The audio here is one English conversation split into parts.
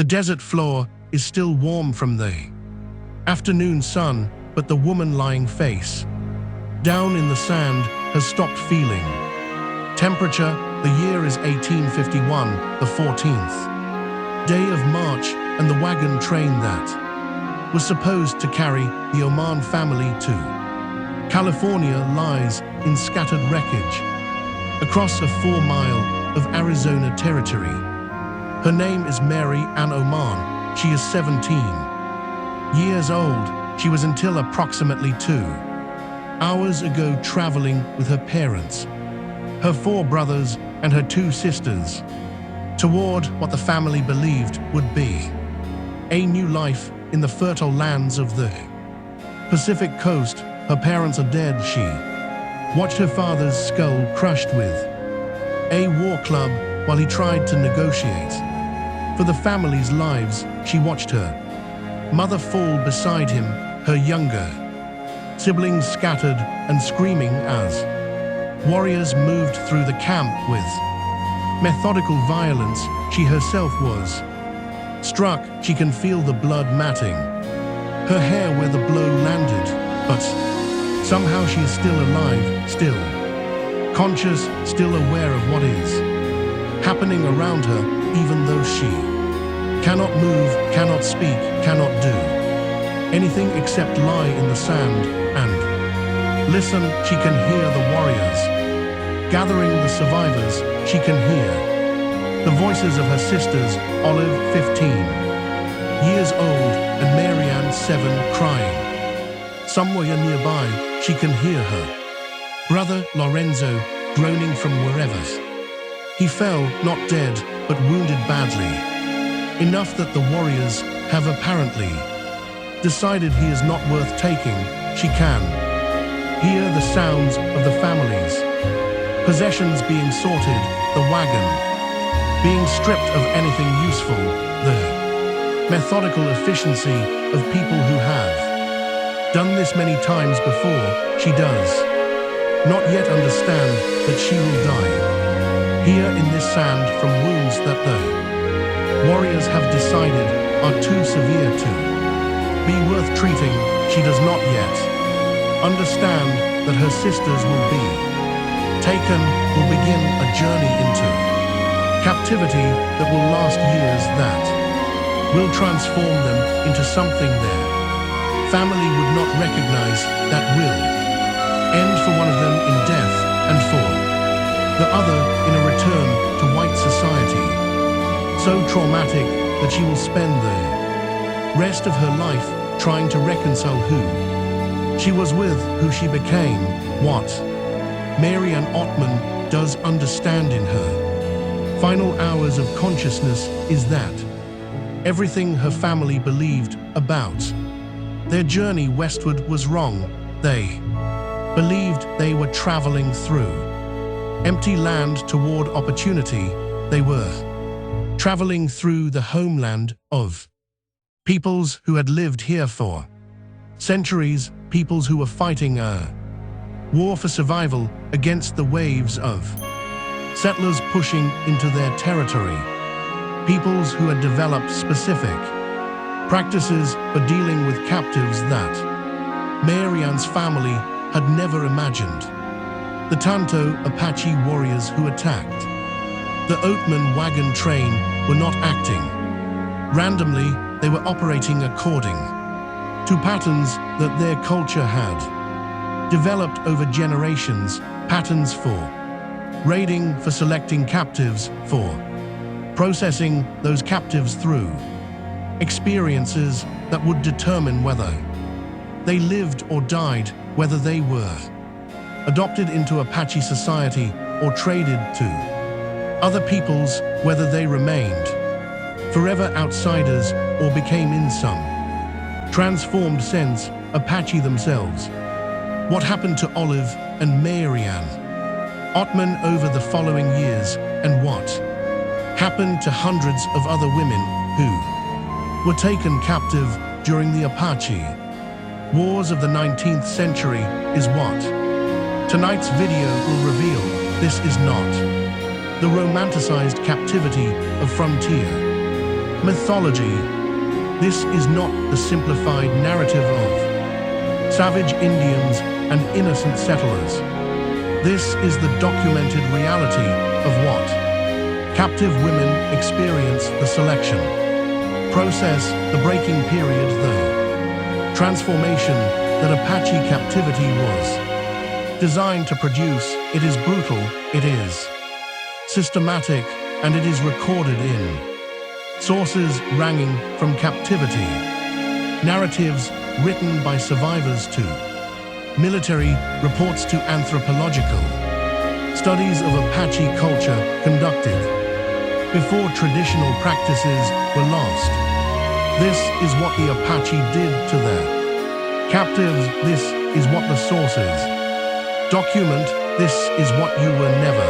The desert floor is still warm from the afternoon sun, but the woman lying face down in the sand has stopped feeling. Temperature, the year is 1851, the 14th day of March, and the wagon train that was supposed to carry the Oman family to California lies in scattered wreckage across a 4-mile of Arizona territory. Her name is Mary Ann Oman. She is 17 years old. She was until approximately 2 hours ago traveling with her parents, her 4 brothers, and her 2 sisters toward what the family believed would be a new life in the fertile lands of the Pacific coast. Her parents are dead. She watched her father's skull crushed with a war club while he tried to negotiate for the family's lives. She watched her mother fall beside him, her younger siblings scattered and screaming as warriors moved through the camp with methodical violence. She herself was struck. She can feel the blood matting her hair where the blow landed, but somehow she is still alive, still conscious, still aware of what is happening around her, even though she cannot move, cannot speak, cannot do anything except lie in the sand and listen. She can hear the warriors gathering, the survivors. She can hear the voices of her sisters, Olive, 15 years old, and Marianne, 7, crying. Somewhere nearby, she can hear her brother, Lorenzo, groaning from wherever he fell, not dead, but wounded badly, enough that the warriors have apparently decided he is not worth taking. She can hear the sounds of the family's possessions being sorted, the wagon being stripped of anything useful, the methodical efficiency of people who have done this many times before. She does not yet understand that she will die here in this sand from wounds that the warriors have decided are too severe to be worth treating. She does not yet understand that her sisters will be taken, will begin a journey into captivity that will last years, that will transform them into something their family would not recognize, that will end for one of them in death and for the other in a return to white society, so traumatic that she will spend the rest of her life trying to reconcile who she was with, who she became. What Mary Ann Ottman does understand in her final hours of consciousness is that everything her family believed about their journey westward was wrong. They believed they were traveling through empty land toward opportunity. They were traveling through the homeland of peoples who had lived here for centuries, peoples who were fighting a war for survival against the waves of settlers pushing into their territory, peoples who had developed specific practices for dealing with captives that Mary Ann's family had never imagined. The Tonto Apache warriors who attacked the Oatman wagon train were not acting randomly. They were operating according to patterns that their culture had developed over generations, patterns for raiding, for selecting captives, for processing those captives through experiences that would determine whether they lived or died, whether they were adopted into Apache society or traded to other peoples, whether they remained forever outsiders or became in some transformed sense Apache themselves. What happened to Olive and Mary Ann Ottman over the following years, and what happened to hundreds of other women who were taken captive during the Apache wars of the 19th century is what tonight's video will reveal. This is not the romanticized captivity of frontier Mythology. This is not the simplified narrative of savage Indians and innocent settlers. This is the documented reality of what captive women experience, the selection process, the breaking period, the transformation that Apache captivity was designed to produce. It is brutal, it is systematic, and it is recorded in sources ranging from captivity, narratives written by survivors to military reports to anthropological studies of Apache culture conducted before traditional practices were lost. This is what the Apache did to their captives. This is what the sources document. This is what you were never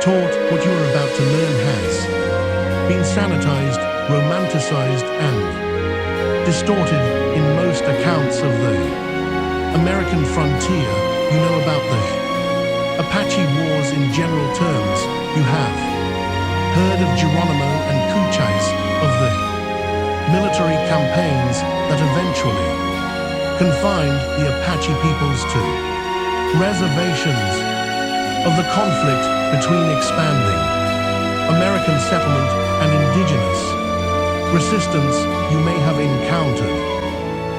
taught. What you are about to learn has been sanitized, romanticized, and distorted in most accounts of the American frontier. You know about the Apache Wars in general terms. You have heard of Geronimo and Kuchais, of the military campaigns that eventually confined the Apache peoples to reservations, of the conflict between expanding American settlement and indigenous resistance you may have encountered.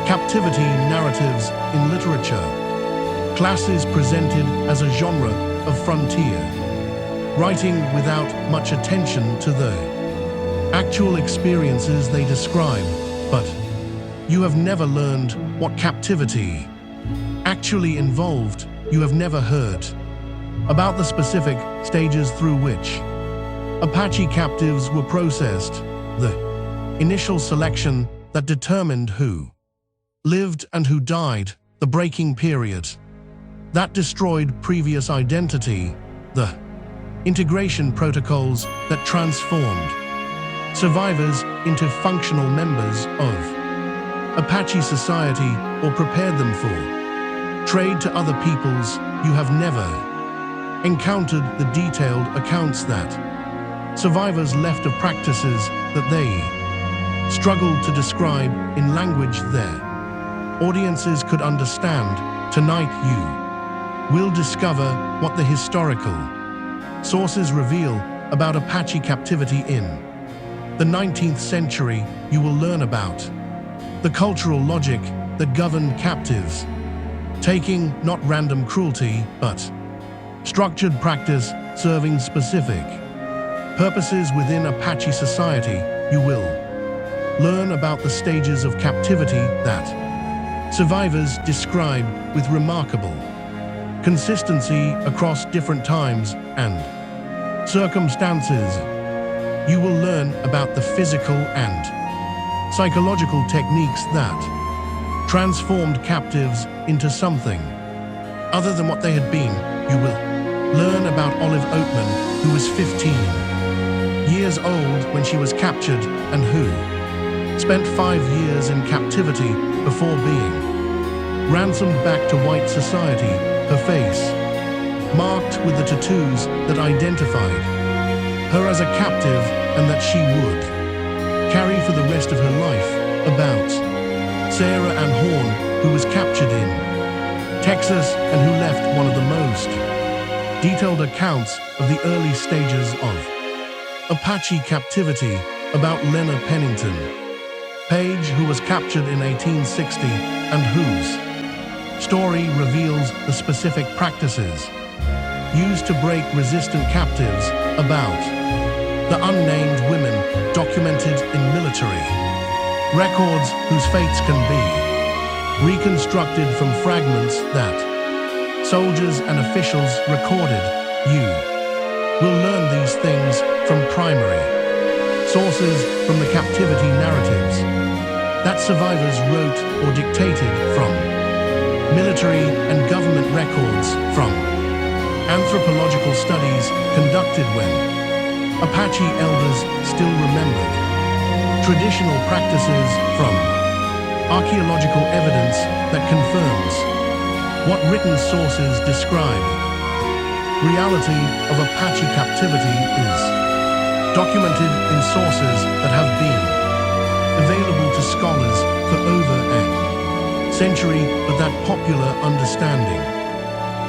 Captivity narratives in literature. Classes presented as a genre of frontier writing without much attention to the actual experiences they describe, but you have never learned what captivity actually involved. You have never heard about the specific stages through which Apache captives were processed, the initial selection that determined who lived and who died, the breaking period that destroyed previous identity, the integration protocols that transformed survivors into functional members of Apache society or prepared them for trade to other peoples. You have never encountered the detailed accounts that survivors left of practices that they struggled to describe in language their audiences could understand. Tonight you will discover what the historical sources reveal about Apache captivity in the 19th century. You will learn about the cultural logic that governed captives, taking not random cruelty, but structured practice serving specific purposes within Apache society. You will learn about the stages of captivity that survivors describe with remarkable consistency across different times and circumstances. You will learn about the physical and psychological techniques that transformed captives into something other than what they had been. You will learn about Olive Oatman, who was 15 years old when she was captured and who spent 5 years in captivity before being ransomed back to white society, her face marked with the tattoos that identified her as a captive and that she would carry for the rest of her life. About Sarah Ann Horn, who was captured in Texas and who left one of the most detailed accounts of the early stages of Apache captivity. About Leonard Pennington Page, who was captured in 1860 and whose story reveals the specific practices used to break resistant captives. About the unnamed women documented in military records whose fates can be reconstructed from fragments that soldiers and officials recorded. You will learn these things from primary sources, from the captivity narratives that survivors wrote or dictated, from military and government records, from anthropological studies conducted when Apache elders still remembered traditional practices, from archaeological evidence that confirms what written sources describe. Reality of Apache captivity is documented in sources that have been available to scholars for over a century, but that popular understanding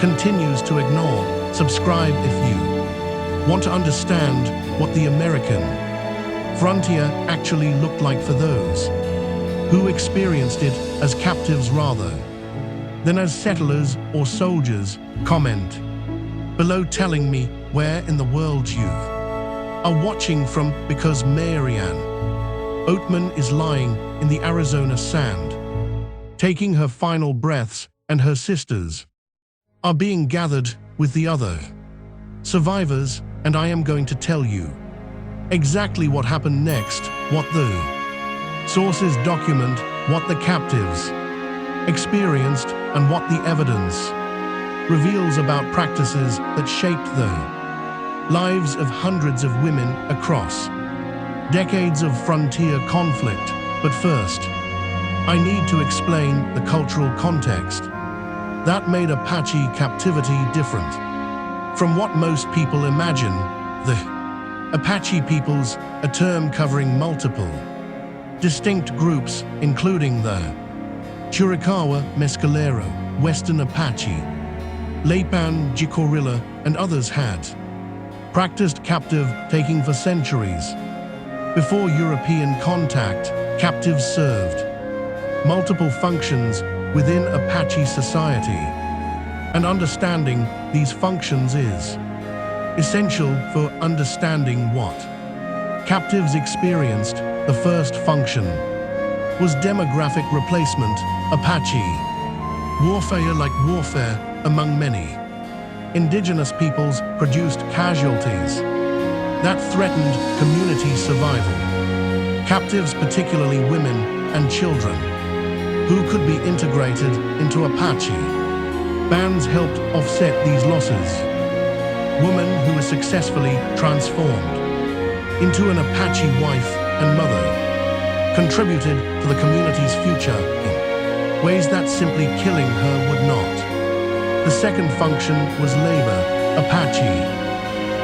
continues to ignore. Subscribe if you want to understand what the American frontier actually looked like for those who experienced it as captives rather than as settlers or soldiers. Comment below telling me where in the world you are watching from, because Marianne Oatman is lying in the Arizona sand, taking her final breaths, and her sisters are being gathered with the other survivors, and I am going to tell you exactly what happened next, what the sources document, what the captives experienced, and what the evidence reveals about practices that shaped the lives of hundreds of women across decades of frontier conflict. But first, I need to explain the cultural context that made Apache captivity different from what most people imagine. The Apache peoples, a term covering multiple distinct groups, including the Chiricahua Mescalero, Western Apache, Leipan Jicorilla, and others, had practiced captive taking for centuries. Before European contact, captives served multiple functions within Apache society, and understanding these functions is essential for understanding what captives experienced. The first function was demographic replacement. Apache warfare, like warfare among many indigenous peoples, produced casualties that threatened community survival. Captives, particularly women and children, who could be integrated into Apache bands, helped offset these losses. Women who were successfully transformed into an Apache wife and mother contributed to the community's future in ways that simply killing her would not. The second function was labor. Apache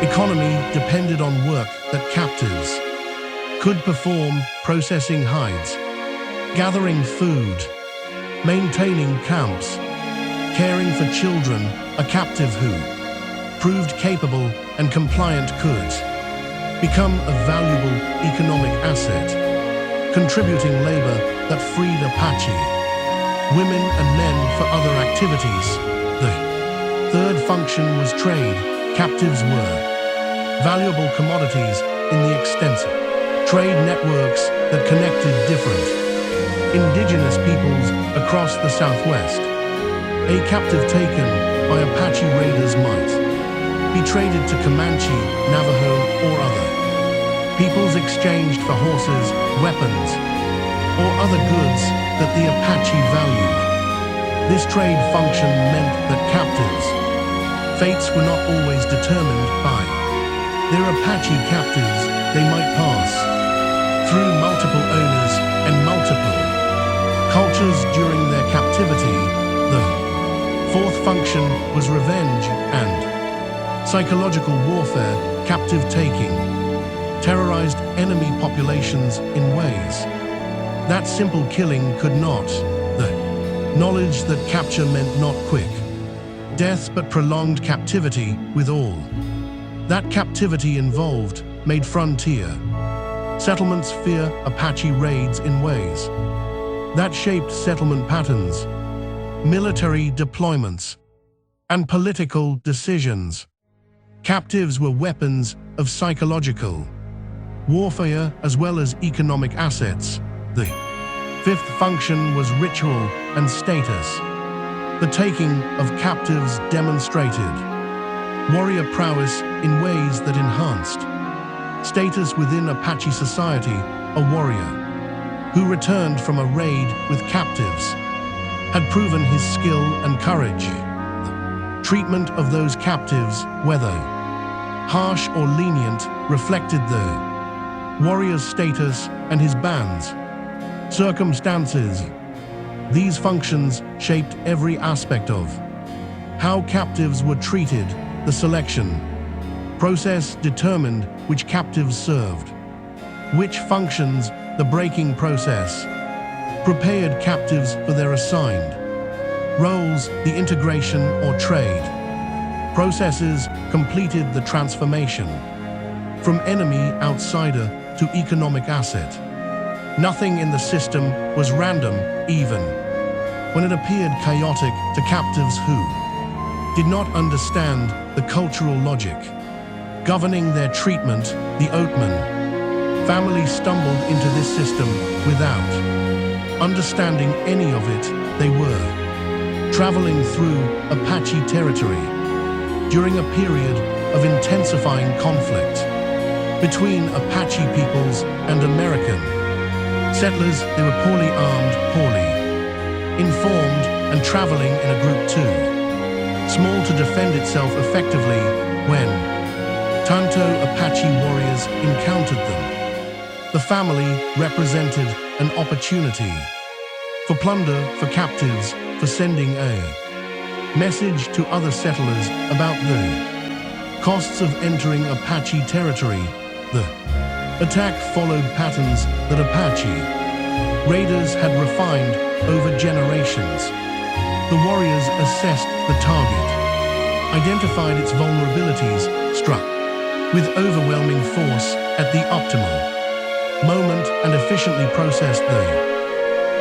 economy depended on work that captives could perform, processing hides, gathering food, maintaining camps, caring for children. A captive who proved capable and compliant could become a valuable economic asset, contributing labor that freed Apache women and men for other activities. The third function was trade. Captives were valuable commodities in the extensive trade networks that connected different indigenous peoples across the Southwest. A captive taken by Apache raiders might be traded to Comanche, Navajo, or other peoples, exchanged for horses, weapons, or other goods that the Apache valued. This trade function meant that captives' fates were not always determined by their Apache captives. They might pass through multiple owners and multiple cultures during their captivity. The fourth function was revenge and psychological warfare. Captive taking terrorized enemy populations in ways that simple killing could not. The knowledge that capture meant not quick death but prolonged captivity, with all that captivity involved, made frontier settlements fear Apache raids in ways that shaped settlement patterns, military deployments, and political decisions. Captives were weapons of psychological warfare as well as economic assets. The fifth function was ritual and status. The taking of captives demonstrated warrior prowess in ways that enhanced status within Apache society. A warrior who returned from a raid with captives had proven his skill and courage. The treatment of those captives, whether harsh or lenient, reflected the warrior's status and his band's circumstances. These functions shaped every aspect of how captives were treated. The selection Process determined which captives served, which functions the breaking process, prepared captives for their assigned roles, the integration or trade. Processes completed the transformation from enemy outsider to economic asset. Nothing in the system was random, even when it appeared chaotic to captives who did not understand the cultural logic governing their treatment. The Oatman family stumbled into this system without understanding any of it. They were traveling through Apache territory during a period of intensifying conflict between Apache peoples and American settlers. They were poorly armed, poorly informed, and traveling in a group too small to defend itself effectively. When Tonto Apache warriors encountered them, the family represented an opportunity for plunder, for captives, for sending a message to other settlers about the costs of entering Apache territory. The attack followed patterns that Apache raiders had refined over generations. The warriors assessed the target, identified its vulnerabilities, struck with overwhelming force at the optimal moment, and efficiently processed the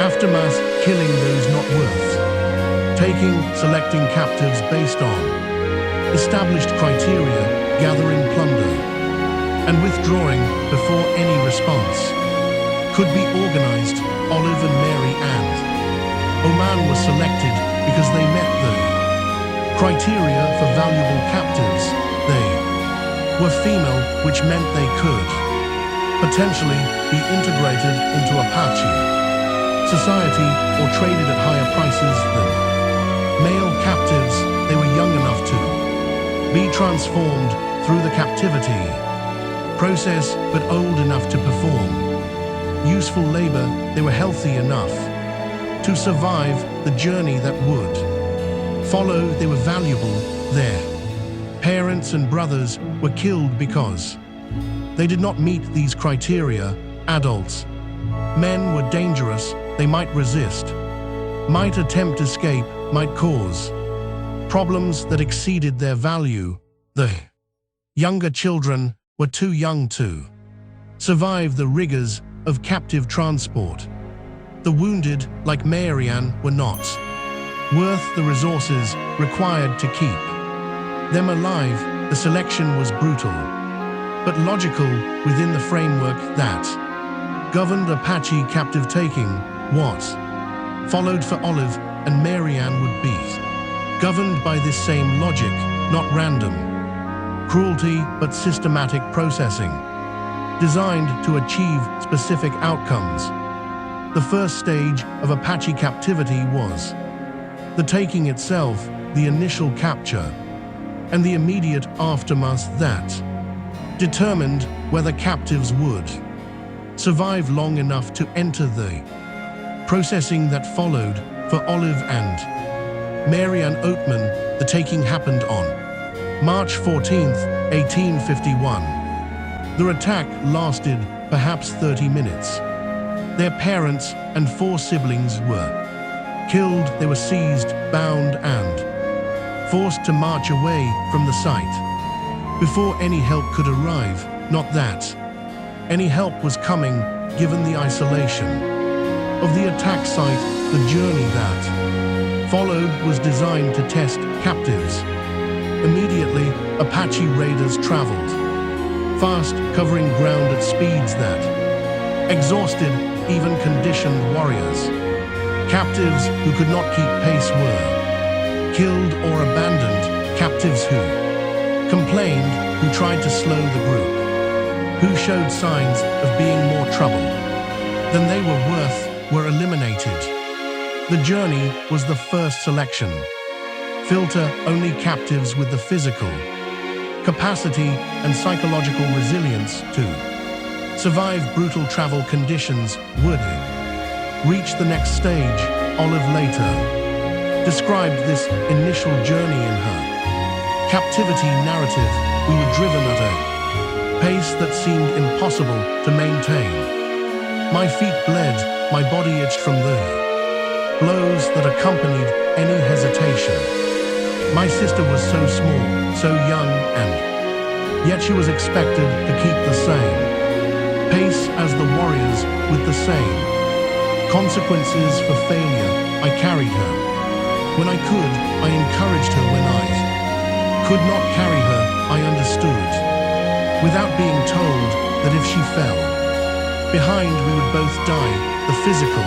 aftermath, killing those not worth taking, selecting captives based on established criteria, gathering plunder, and withdrawing before any response could be organized. Olive and Mary and Oman were selected because they met the criteria for valuable captives. They were female, which meant they could potentially be integrated into Apache society or traded at higher prices than male captives. They were young enough to be transformed through the captivity process, but old enough to perform useful labor. They were healthy enough to survive the journey that would follow. They were valuable. Their parents and brothers were killed because they did not meet these criteria. Adults, men were dangerous. They might resist, might attempt escape, might cause problems that exceeded their value. The younger children were too young to survive the rigors of captive transport. The wounded, like Marianne, were not worth the resources required to keep them alive. The selection was brutal, but logical within the framework that governed Apache captive taking. What followed for Olive and Marianne would be governed by this same logic, not random cruelty, but systematic processing, designed to achieve specific outcomes. The first stage of Apache captivity was the taking itself, the initial capture, and the immediate aftermath that determined whether captives would survive long enough to enter the processing that followed. For Olive and Marianne Oatman, the taking happened on March 14th, 1851. Their attack lasted perhaps 30 minutes. Their parents and 4 siblings were killed. They were seized, bound, and forced to march away from the site before any help could arrive. Not that any help was coming, given the isolation of the attack site. The journey that followed was designed to test captives. Immediately, Apache raiders traveled fast, covering ground at speeds that exhausted even conditioned warriors. Captives who could not keep pace were killed or abandoned. Captives who complained, who tried to slow the group, who showed signs of being more trouble than they were worth, were eliminated. The journey was the first selection. Filter only captives with the physical capacity and psychological resilience to survive brutal travel conditions would reach the next stage. Olive later described this initial journey in her Captivity narrative. we were driven at a pace that seemed impossible to maintain. My feet bled, my body itched from the blows that accompanied any hesitation. My sister was so small, so young, and yet she was expected to keep the same pace as the warriors with the same consequences for failure. I carried her. When I could, I encouraged her. When I could not carry her, I understood, without being told, that if she fell behind, we would both die. The physical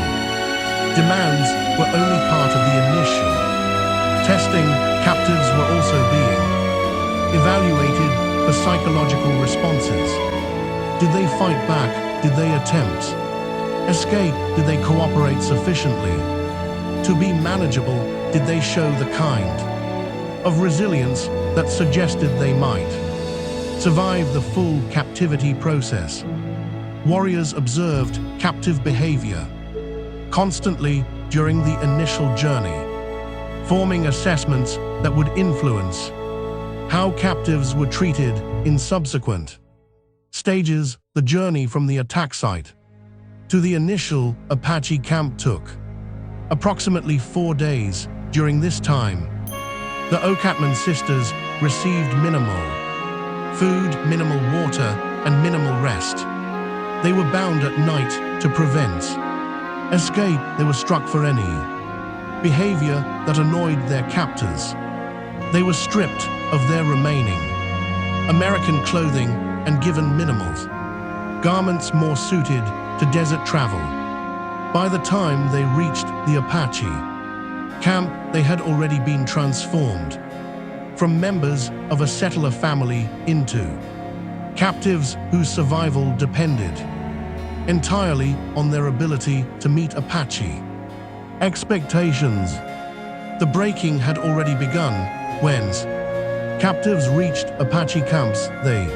demands were only part of the initial testing. Captives were also being evaluated for psychological responses. Did they fight back? Did they attempt escape? Did they cooperate sufficiently to be manageable? Did they show the kind of resilience that suggested they might survive the full captivity process? Warriors observed captive behavior constantly during the initial journey, forming assessments that would influence how captives were treated in subsequent stages. The journey from the attack site to the initial Apache camp took approximately 4 days. During this time, the Okatman sisters received minimal food, minimal water, and minimal rest. They were bound at night to prevent escape. They were struck for any behavior that annoyed their captors. They were stripped of their remaining American clothing and given minimal garments more suited to desert travel. By the time they reached the Apache camp, they had already been transformed from members of a settler family into captives whose survival depended entirely on their ability to meet Apache expectations. The breaking had already begun when captives reached Apache camps. They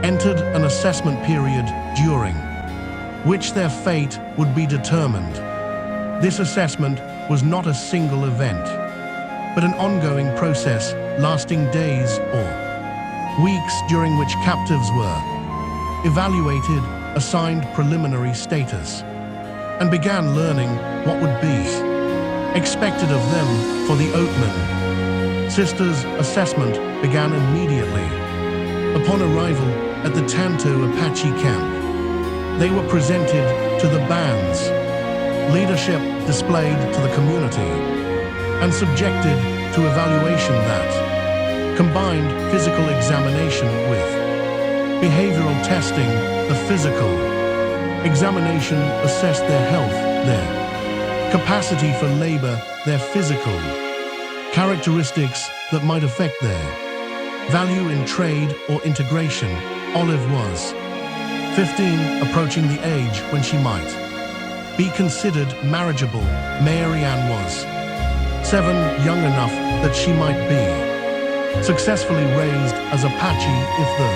entered an assessment period during which their fate would be determined. This assessment was not a single event, but an ongoing process lasting days or weeks, during which captives were evaluated, assigned preliminary status, and began learning what would be expected of them. For the Oatman sisters, assessment began immediately upon arrival at the Tanto Apache camp. They were presented to the band's leadership, displayed to the community, and subjected to evaluation that combined physical examination with behavioral testing. The physical examination assessed their health, their capacity for labor, their physical characteristics that might affect their value in trade or integration. Olive was 15, approaching the age when she might be considered marriageable. Mary Ann was 7, young enough that she might be successfully raised as Apache if the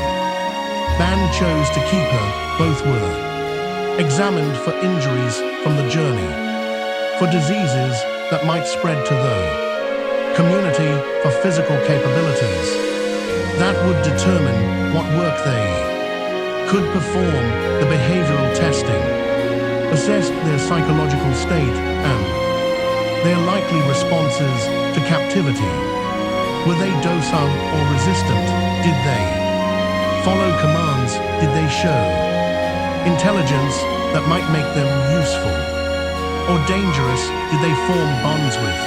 band chose to keep her. Both were examined for injuries from the journey, for diseases that might spread to the community, for physical capabilities that would determine what work they could perform. The behavioral testing assessed their psychological state and their likely responses to captivity. Were they docile or resistant? Did they follow commands? Did they show intelligence that might make them useful or dangerous? Did they form bonds with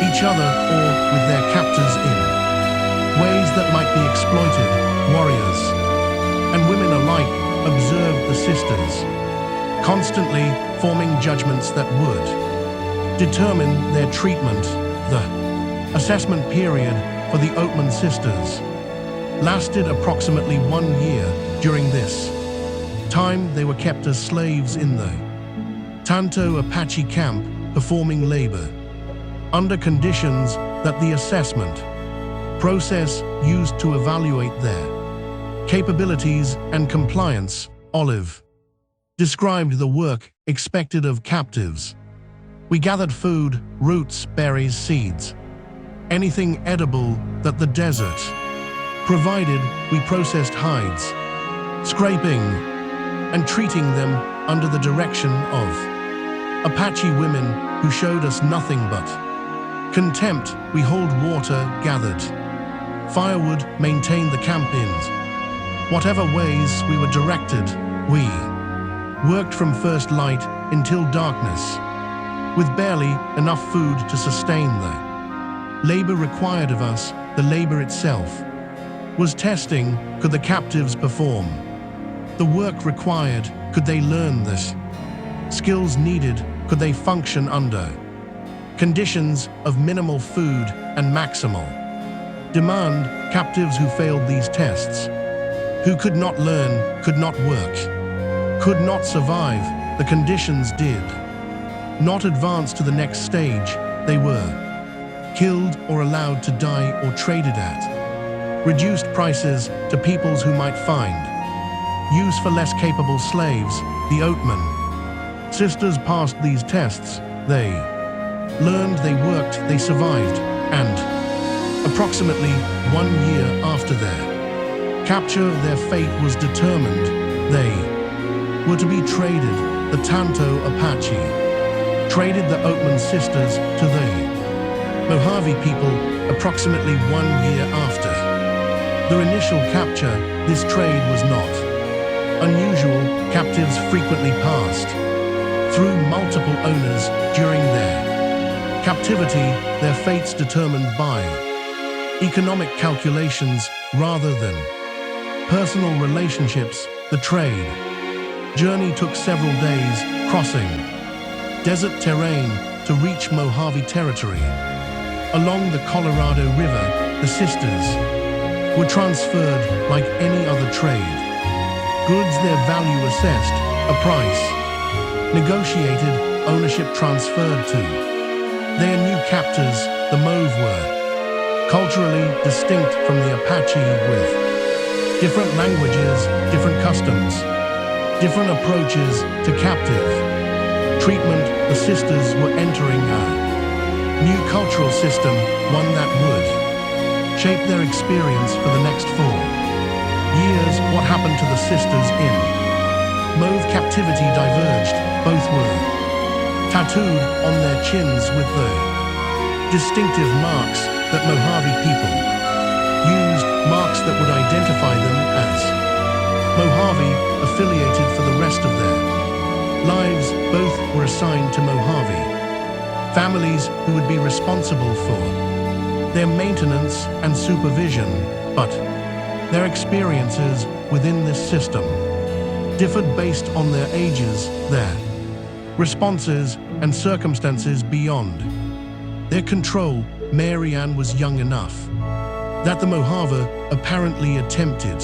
each other or with their captors in ways that might be exploited? Warriors and women alike observed the sisters, constantly forming judgments that would determine their treatment. The assessment period for the Oatman sisters lasted approximately 1 year. During this time, they were kept as slaves in the Tanto Apache camp, performing labor under conditions that the assessment process used to evaluate their capabilities and compliance. Olive described the work expected of captives. We gathered food, roots, berries, seeds, anything edible that the desert provided we processed hides, scraping and treating them under the direction of Apache women who showed us nothing but contempt. We hauled water, gathered firewood, maintained the camp inns. Whatever ways we were directed, we worked from first light until darkness, with barely enough food to sustain the labor required of us. The labor itself was testing. Could the captives perform the work required? Could they learn this? Skills needed? Could they function under conditions of minimal food and maximal demand? Captives who failed these tests, who could not learn, could not work, could not survive the conditions, did not advance to the next stage. They were killed or allowed to die or traded at reduced prices to peoples who might find use for less capable slaves. The Oatman sisters passed these tests. They learned, they worked, they survived, and approximately 1 year after their capture, their fate was determined. They were to be traded. The Tanto Apache traded the Oatman sisters to the Mojave people approximately 1 year after their initial capture. This trade was not unusual. Captives frequently passed through multiple owners during their captivity, their fates determined by economic calculations rather than personal relationships. The trade journey took several days, crossing desert terrain to reach Mojave territory. Along the Colorado River, the sisters were transferred like any other trade. Goods, their value assessed, a price negotiated, ownership transferred to their new captors. The Move were culturally distinct from the Apache, with different languages, different customs, different approaches to captive treatment. The sisters were entering a new cultural system, one that would shape their experience for the next 4 years. What happened to the sisters in Mauve captivity diverged. Both were tattooed on their chins with the distinctive marks that Mojave people used, marks that would identify them as Mojave, affiliated for the rest of their lives. Both were assigned to Mojave families who would be responsible for their maintenance and supervision, but their experiences within this system differed based on their ages, their responses, and circumstances beyond their control. Mary Ann was young enough that the Mojave apparently attempted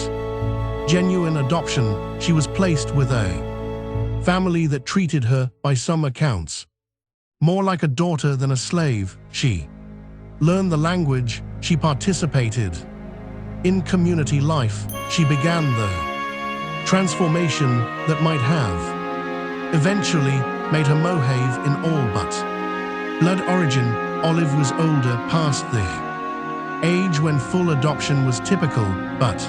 genuine adoption. She was placed with a family that treated her, by some accounts, more like a daughter than a slave. She learned the language. She participated in community life. She began the transformation that might have eventually made her Mojave in all but blood origin. Olive was older, past the age when full adoption was typical, but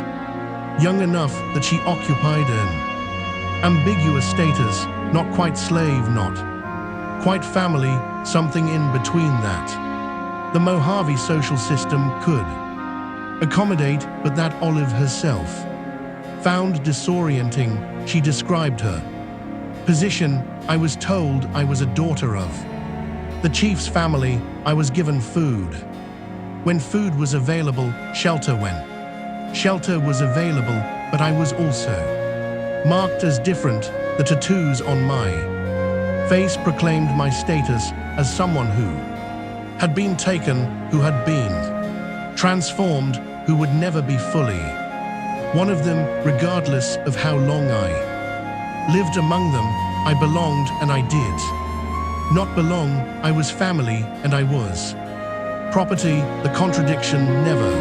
young enough that she occupied an ambiguous status, not quite slave, not quite family, something in between that the Mojave social system could accommodate, but that Olive herself found disorienting. She described her position. I was told I was a daughter of the chief's family. I was given food when food was available, shelter when shelter was available, but I was also marked as different. The tattoos on my face proclaimed my status as someone who had been taken, who had been transformed, who would never be fully one of them, regardless of how long I lived among them. I belonged and I did not belong. I was family and I was property. The contradiction never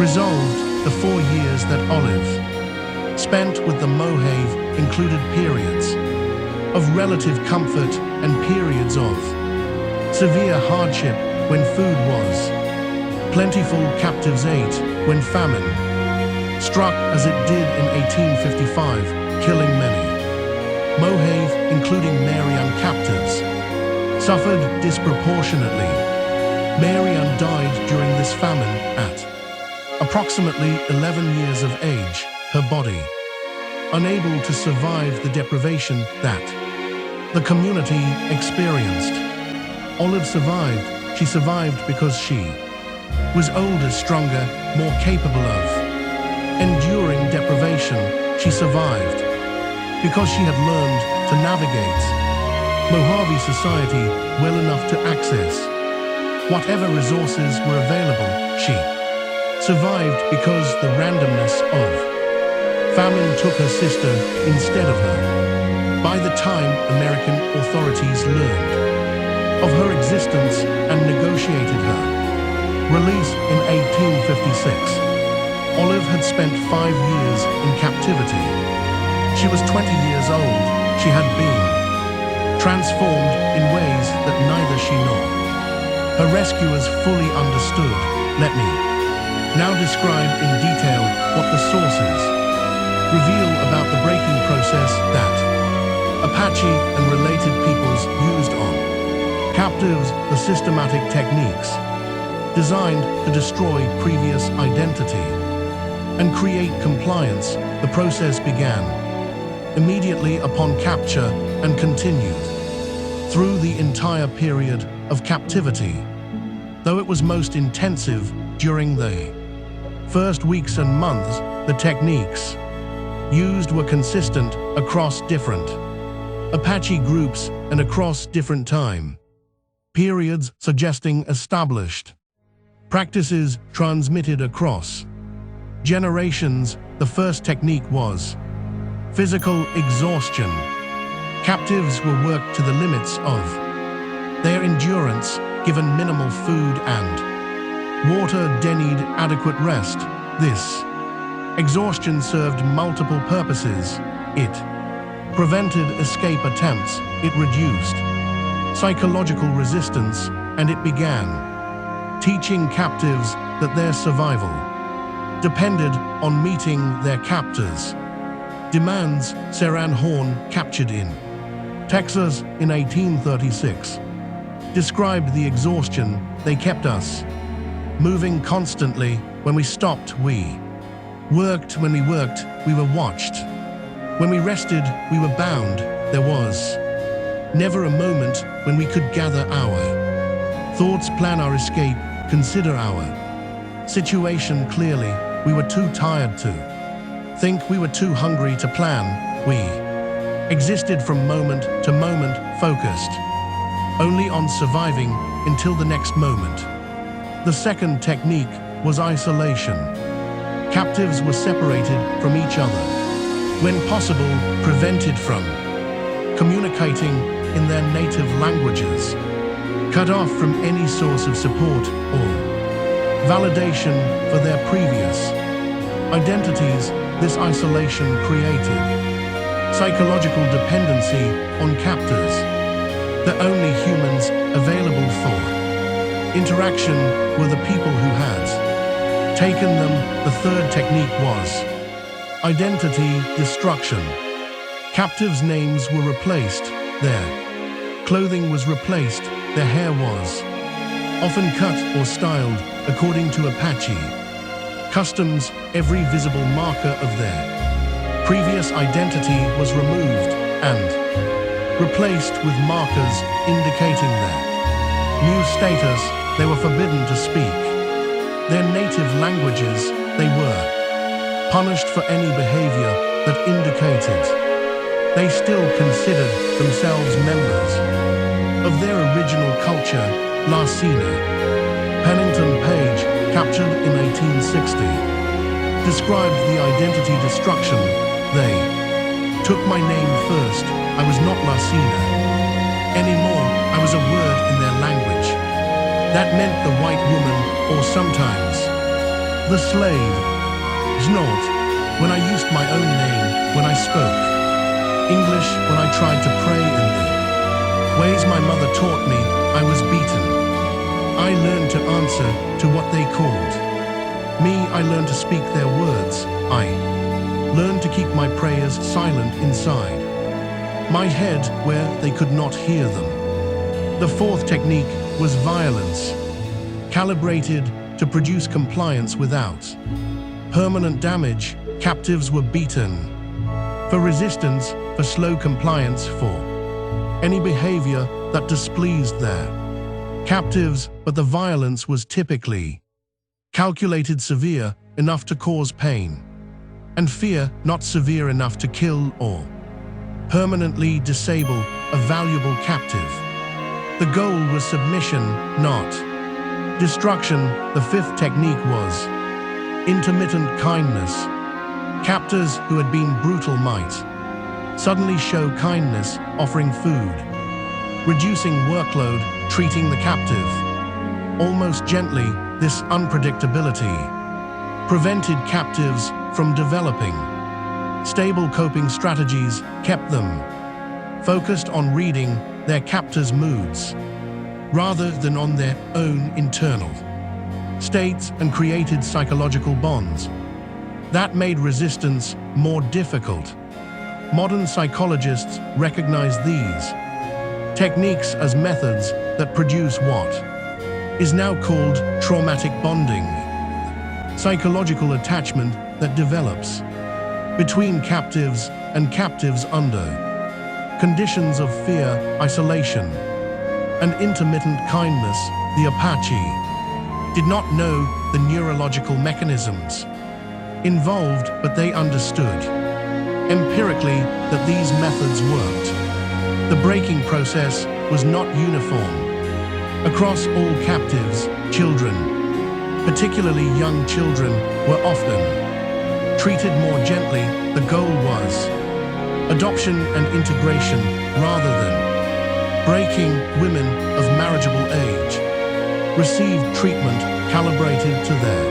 resolved. The 4 years that Olive spent with the Mojave included periods of relative comfort and periods of severe hardship when food was Plentiful captives ate when famine struck as it did in 1855, killing many. Mohave, including Marian captives, suffered disproportionately. Marian died during this famine at approximately 11 years of age, her body unable to survive the deprivation that the community experienced. Olive survived. She survived because she was older, stronger, more capable of enduring deprivation. She survived because she had learned to navigate Mojave society well enough to access whatever resources were available. She survived because the randomness of famine took her sister instead of her. By the time American authorities learned of her existence and negotiated her release in 1856, Olive had spent 5 years in captivity. She was 20 years old. She had been transformed in ways that neither she nor her rescuers fully understood. Let me now describe in detail what the sources reveal about the breaking process that Apache and related peoples used on captives, the systematic techniques designed to destroy previous identity and create compliance. The process began immediately upon capture and continued through the entire period of captivity, though it was most intensive during the first weeks and months. The techniques used were consistent across different Apache groups and across different time periods, suggesting established practices transmitted across generations. The first technique was physical exhaustion. Captives were worked to the limits of their endurance, given minimal food and water, denied adequate rest. This exhaustion served multiple purposes. It prevented escape attempts, it reduced psychological resistance, and it began teaching captives that their survival depended on meeting their captors' demands. Saran Horn, captured in Texas in 1836, described the exhaustion. They kept us moving constantly. When we stopped, we worked. When we worked, we were watched. When we rested, we were bound. There was never a moment when we could gather our thoughts, plan our escape, consider our situation clearly. We were too tired to think. We were too hungry to plan. We existed from moment to moment, focused only on surviving until the next moment. The second technique was isolation. Captives were separated from each other, when possible, prevented from communicating in their native languages, cut off from any source of support or validation for their previous identities. This isolation created psychological dependency on captors. The only humans available for interaction were the people who had taken them. The third technique was identity destruction. Captives' names were replaced, their clothing was replaced, their hair was often cut or styled according to Apache customs. Every visible marker of their previous identity was removed and replaced with markers indicating their new status. They were forbidden to speak their native languages. They were punished for any behavior that indicated they still considered themselves members of their original culture. Larsina Pennington Page, captured in 1860, described the identity destruction. They took my name first. I was not Larsina anymore. I was a word in their language. That meant the white woman, or sometimes the slave. Znort, when I used my own name, when I spoke English, when I tried to pray in the ways my mother taught me. I was beaten I learned to answer to what they called. Me, I learned to speak their words. I learned to keep my prayers silent inside my head where they could not hear them. The fourth technique was violence, calibrated to produce compliance without permanent damage. Captives were beaten for resistance, for slow compliance, for any behavior that displeased their captives, but the violence was typically calculated, severe enough to cause pain, and fear, not severe enough to kill or permanently disable a valuable captive. The goal was submission, not destruction. The fifth technique was intermittent kindness. Captors who had been brutal might suddenly show kindness, offering food, reducing workload, treating the captive almost gently. This unpredictability prevented captives from developing stable coping strategies, kept them focused on reading their captors' moods rather than on their own internal states, and created psychological bonds that made resistance more difficult. Modern psychologists recognize these techniques as methods that produce what is now called traumatic bonding, psychological attachment that develops between captives and captives under conditions of fear, isolation, and intermittent kindness. The Apache did not know the neurological mechanisms involved, but they understood empirically that these methods worked. The breaking process was not uniform across all captives. Children, particularly young children, were often treated more gently. The goal was adoption and integration rather than breaking. Women of marriageable age received treatment calibrated to their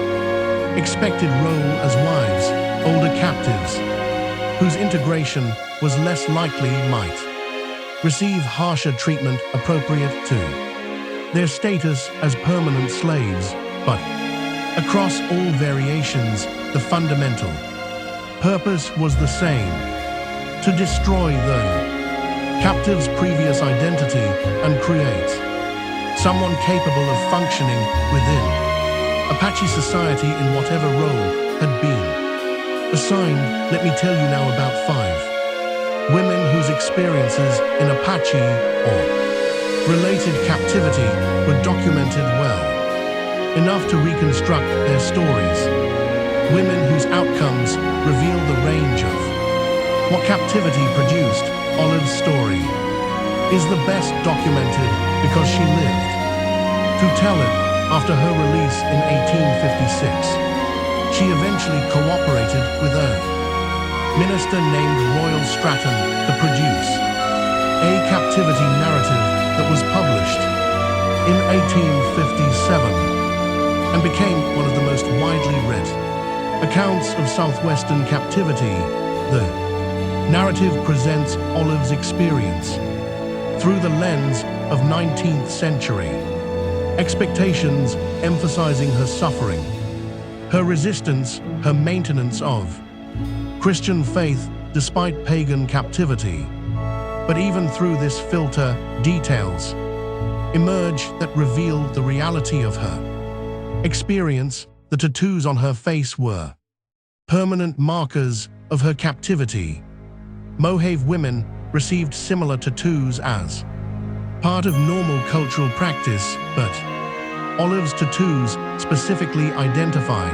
expected role as wives. Older captives, whose integration was less likely, might receive harsher treatment appropriate to their status as permanent slaves. But across all variations, the fundamental purpose was the same: to destroy the captive's previous identity and create someone capable of functioning within Apache society in whatever role had been assigned. Let me tell you now about 5 women whose experiences in Apache or related captivity were documented well enough to reconstruct their stories. Women whose outcomes reveal the range of what captivity produced. Olive's story is the best documented because she lived to tell it. After her release in 1856, she eventually cooperated with a minister named Royal Stratton to produce a captivity narrative that was published in 1857 and became one of the most widely read accounts of Southwestern captivity. The narrative presents Olive's experience through the lens of 19th century expectations, emphasizing her suffering, her resistance, her maintenance of Christian faith despite pagan captivity. But even through this filter, details emerge that reveal the reality of her experience. The tattoos on her face were permanent markers of her captivity. Mojave women received similar tattoos as part of normal cultural practice, but Olive's tattoos specifically identified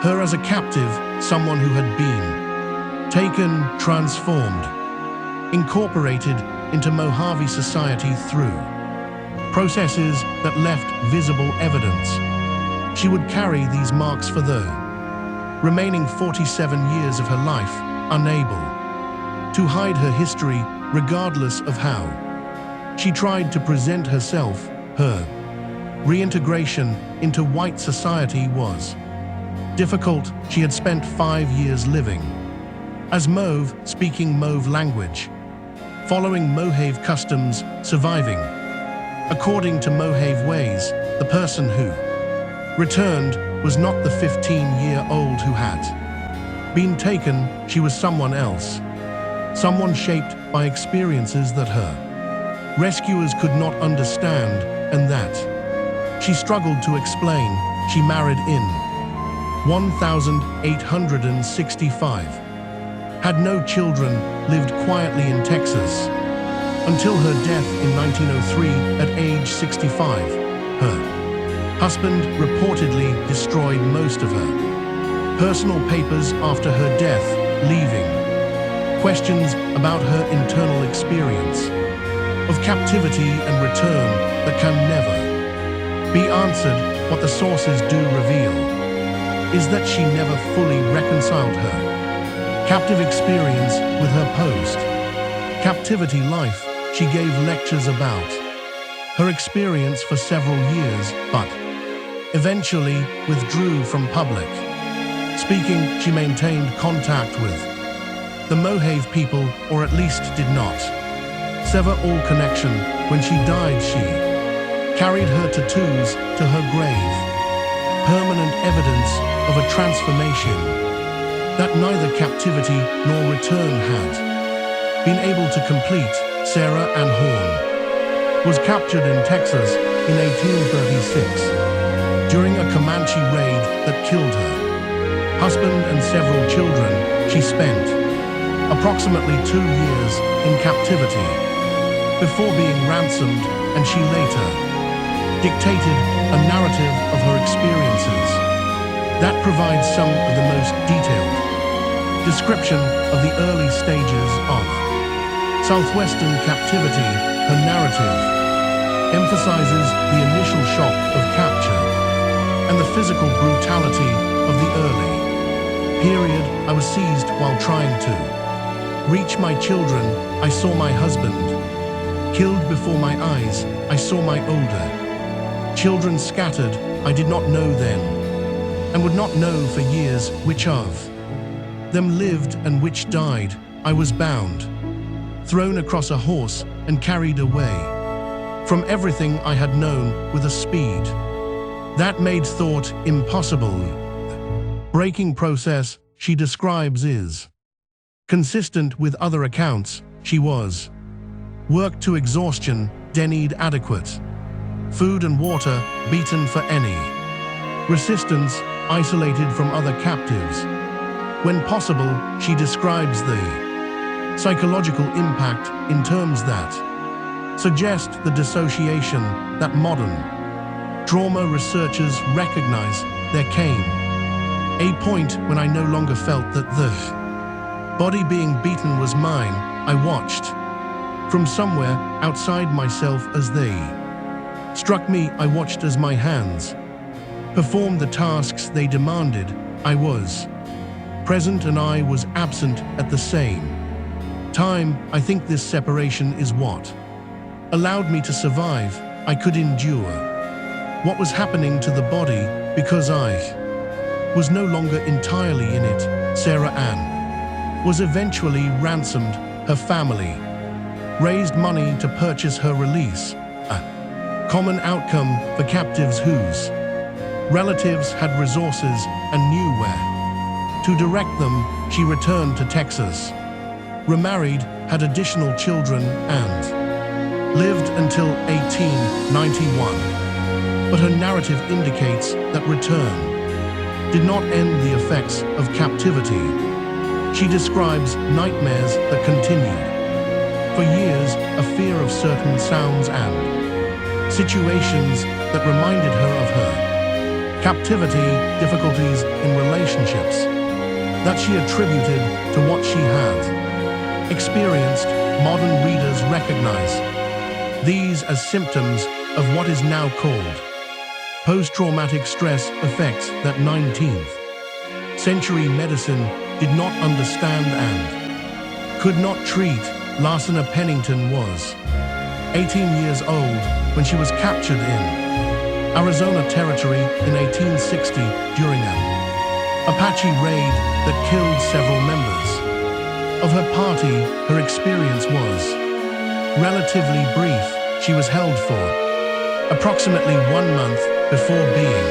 her as a captive, someone who had been taken, transformed, incorporated into Mojave society through processes that left visible evidence. She would carry these marks for the remaining 47 years of her life, unable to hide her history regardless of how she tried to present herself. Her reintegration into white society was difficult. She had spent 5 years living as Mauve, speaking Mauve language, following Mojave customs, surviving according to Mojave ways, The person who returned was not the 15-year-old who had been taken. She was someone else, someone shaped by experiences that her rescuers could not understand, and that she struggled to explain. She married in 1865, had no children, lived quietly in Texas until her death in 1903 at age 65. Her husband reportedly destroyed most of her personal papers after her death, leaving questions about her internal experience of captivity and return that can never be answered. What the sources do reveal is that she never fully reconciled her captive experience with her post-captivity life. She gave lectures about her experience for several years, but eventually withdrew from public speaking. She maintained contact with the Mohave people, or at least did not sever all connection. When she died, she carried her tattoos to her grave, permanent evidence of a transformation that neither captivity nor return had been able to complete. Sarah Ann Horn was captured in Texas in 1836 during a Comanche raid that killed her husband and several children. She spent approximately 2 years in captivity before being ransomed, and she later dictated a narrative of her experiences that provides some of the most detailed description of the early stages of Southwestern captivity. Her narrative emphasizes the initial shock of capture and the physical brutality of the early period. I was seized while trying to reach my children. I saw my husband killed before my eyes. I saw my older children scattered. I did not know then, and would not know for years, which of them lived and which died. I was bound, thrown across a horse, and carried away from everything I had known with a speed that made thought impossible. Breaking process she describes is consistent with other accounts. She was worked to exhaustion, denied adequate food and water, beaten for any resistance, isolated from other captives. When possible, she describes the psychological impact in terms that suggest the dissociation that modern trauma researchers recognize. There came a point when I no longer felt that the body being beaten was mine. I watched from somewhere outside myself as they struck me. I watched as my hands performed the tasks they demanded. I was present and I was absent at the same time. I think this separation is what allowed me to survive. I could endure what was happening to the body because I was no longer entirely in it. Sarah Ann was eventually ransomed. Her family raised money to purchase her release, a common outcome for captives whose relatives had resources and knew where to direct them. She returned to Texas, remarried, had additional children, and lived until 1891. But her narrative indicates that return did not end the effects of captivity. She describes nightmares that continued for years, a fear of certain sounds and situations that reminded her of her captivity, difficulties in relationships that she attributed to what she had experienced. Modern readers recognize these as symptoms of what is now called post-traumatic stress effects that 19th century medicine did not understand and could not treat. Larsena Pennington was 18 years old when she was captured in Arizona Territory in 1860 during an Apache raid that killed several members of her party. Her experience was relatively brief. She was held for approximately 1 month before being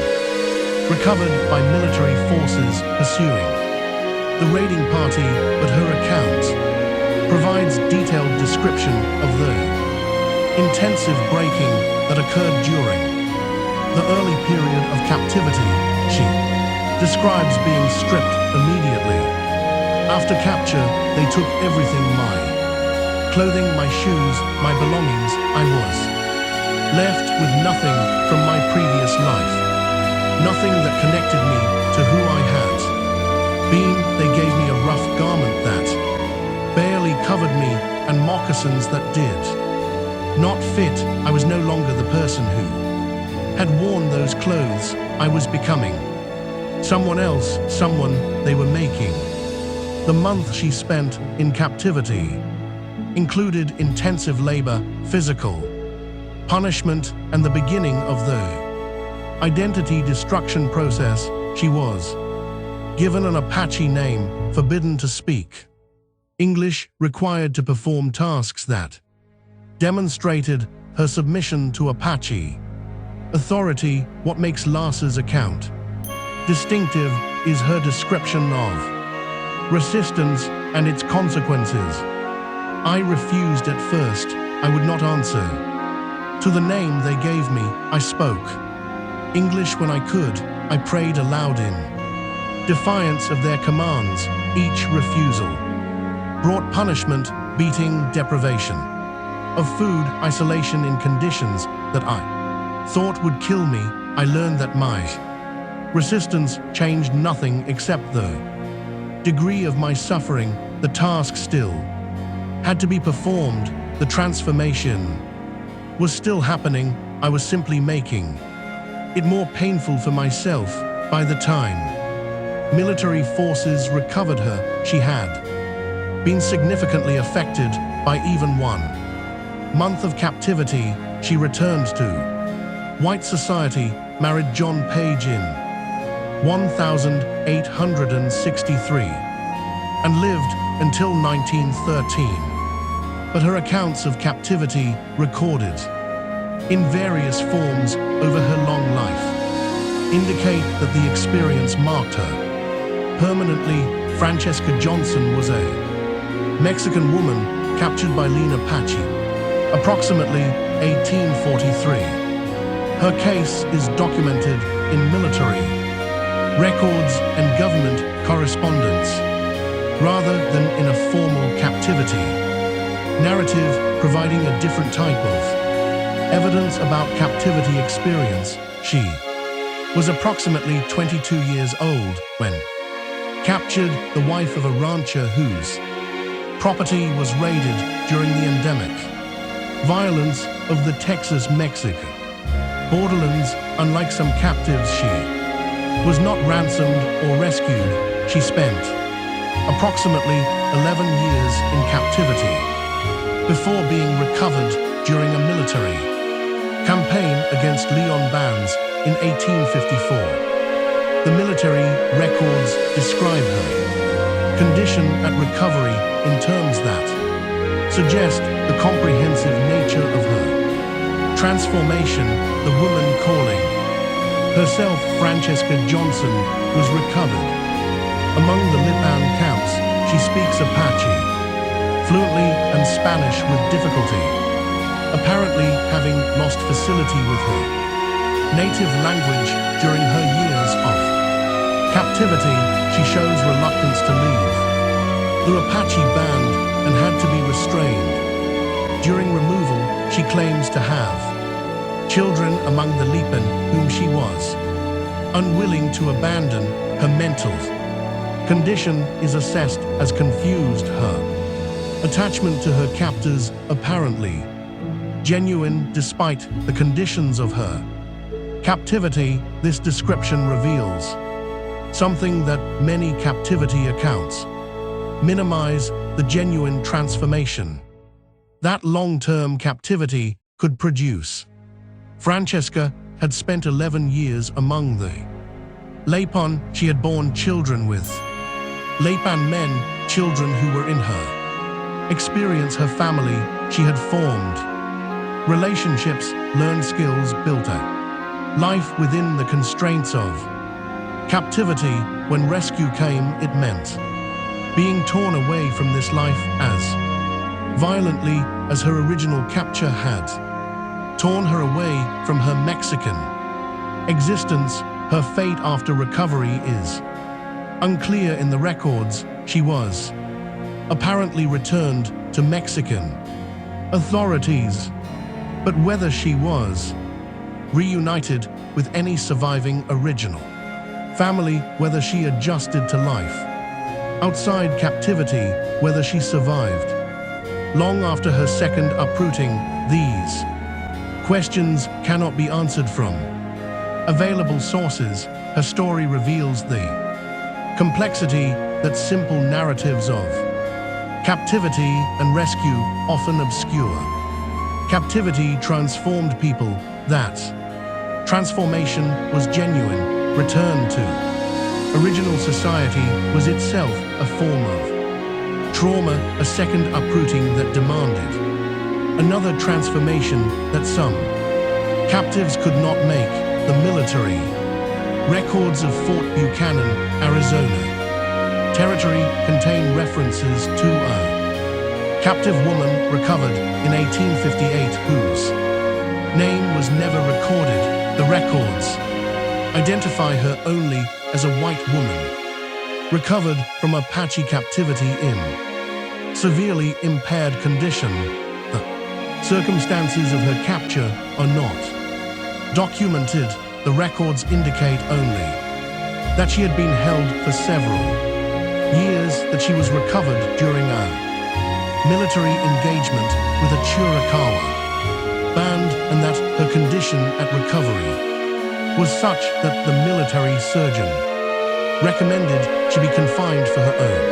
recovered by military forces pursuing the raiding party, but her account provides detailed description of the intensive breaking that occurred during the early period of captivity. She describes being stripped immediately. After capture, they took everything, my clothing, my shoes, my belongings. I was left with nothing from my previous life, nothing that connected me to who I had been. They gave me a rough garment that barely covered me and moccasins that did not fit. I was no longer the person who had worn those clothes. I was becoming someone else, someone they were making. The month she spent in captivity included intensive labor, physical punishment, and the beginning of the identity destruction process. She was given an Apache name, forbidden to speak English, required to perform tasks that demonstrated her submission to Apache authority. What makes Lars's account distinctive is her description of resistance and its consequences. I refused at first. I would not answer to the name they gave me. I spoke English when I could. I prayed aloud in defiance of their commands. Each refusal brought punishment, beating, deprivation of food, isolation in conditions that I thought would kill me. I learned that my resistance changed nothing except the degree of my suffering. The task still had to be performed. The transformation was still happening. I was simply making it more painful for myself. By the time military forces recovered her, she had been significantly affected by even 1 month of captivity. She returned to white society, married John Page in 1863, and lived until 1913. But her accounts of captivity, recorded in various forms over her long life, indicate that the experience marked her permanently. Francesca Johnson was a Mexican woman captured by Lena Apache, approximately 1843. Her case is documented in military records and government correspondence, rather than in a formal captivity narrative, providing a different type of evidence about captivity experience. She was approximately 22 years old when captured, the wife of a rancher whose property was raided during the endemic violence of the Texas-Mexico borderlands. Unlike some captives, she was not ransomed or rescued. She spent approximately 11 years in captivity before being recovered during a military campaign against Leon bands in 1854. The military records describe her condition at recovery in terms that suggest the comprehensive nature of her transformation. The woman calling herself Francesca Johnson was recovered among the Lipan camps. She speaks Apache fluently and Spanish with difficulty, apparently having lost facility with her native language during her years of captivity. She shows reluctance to leave the Apache band and had to be restrained. During removal, she claims to have children among the Lipan whom she was unwilling to abandon. Her mental condition is assessed as confused. Her attachment to her captors apparently genuine despite the conditions of her captivity. This description reveals something that many captivity accounts minimize: the genuine transformation that long-term captivity could produce. Francesca had spent 11 years among the Lipan. She had borne children with Lipan men, children who were in her experience. Her family she had formed Relationships, learned skills, built a life within the constraints of captivity. When rescue came, it meant being torn away from this life as violently as her original capture had torn her away from her Mexican existence. Her fate after recovery is unclear in the records. She was apparently returned to Mexican authorities, but whether she was reunited with any surviving original family, whether she adjusted to life outside captivity, whether she survived long after her second uprooting, these questions cannot be answered from available sources. Her story reveals the complexity that simple narratives of captivity and rescue often obscure. Captivity transformed people. That transformation was genuine. Return to original society was itself a form of trauma, a second uprooting that demanded another transformation that some captives could not make. The military records of Fort Buchanan, Arizona territory contain references to a captive woman recovered in 1858 whose name was never recorded. The records identify her only as a white woman recovered from Apache captivity in severely impaired condition. The circumstances of her capture are not documented. The records indicate only that she had been held for several years, that she was recovered during a military engagement with a Chiricahua band, and that her condition at recovery was such that the military surgeon recommended she be confined for her own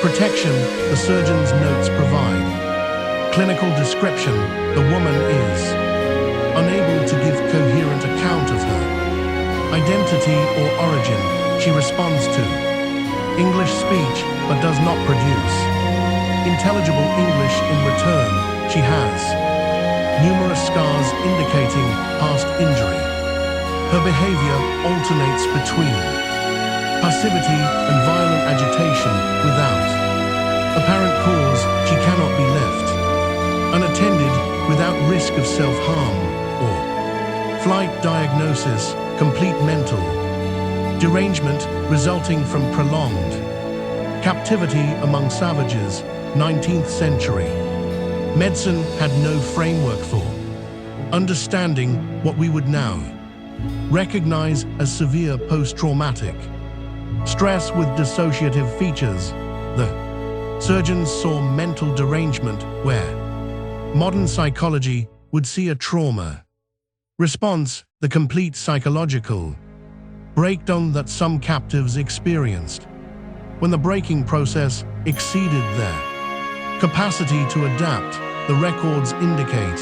protection. The surgeon's notes provide clinical description. The woman is unable to give coherent account of her identity or origin. She responds to English speech but does not produce intelligible English in return. She has numerous scars indicating past injury. Her behavior alternates between passivity and violent agitation. Without apparent cause, she cannot be left unattended without risk of self-harm or flight. Diagnosis: complete mental derangement resulting from prolonged captivity among savages. 19th century medicine had no framework for understanding what we would now recognize as severe post-traumatic stress with dissociative features. The surgeons saw mental derangement where modern psychology would see a trauma response, the complete psychological breakdown that some captives experienced when the breaking process exceeded their capacity to adapt. The records indicate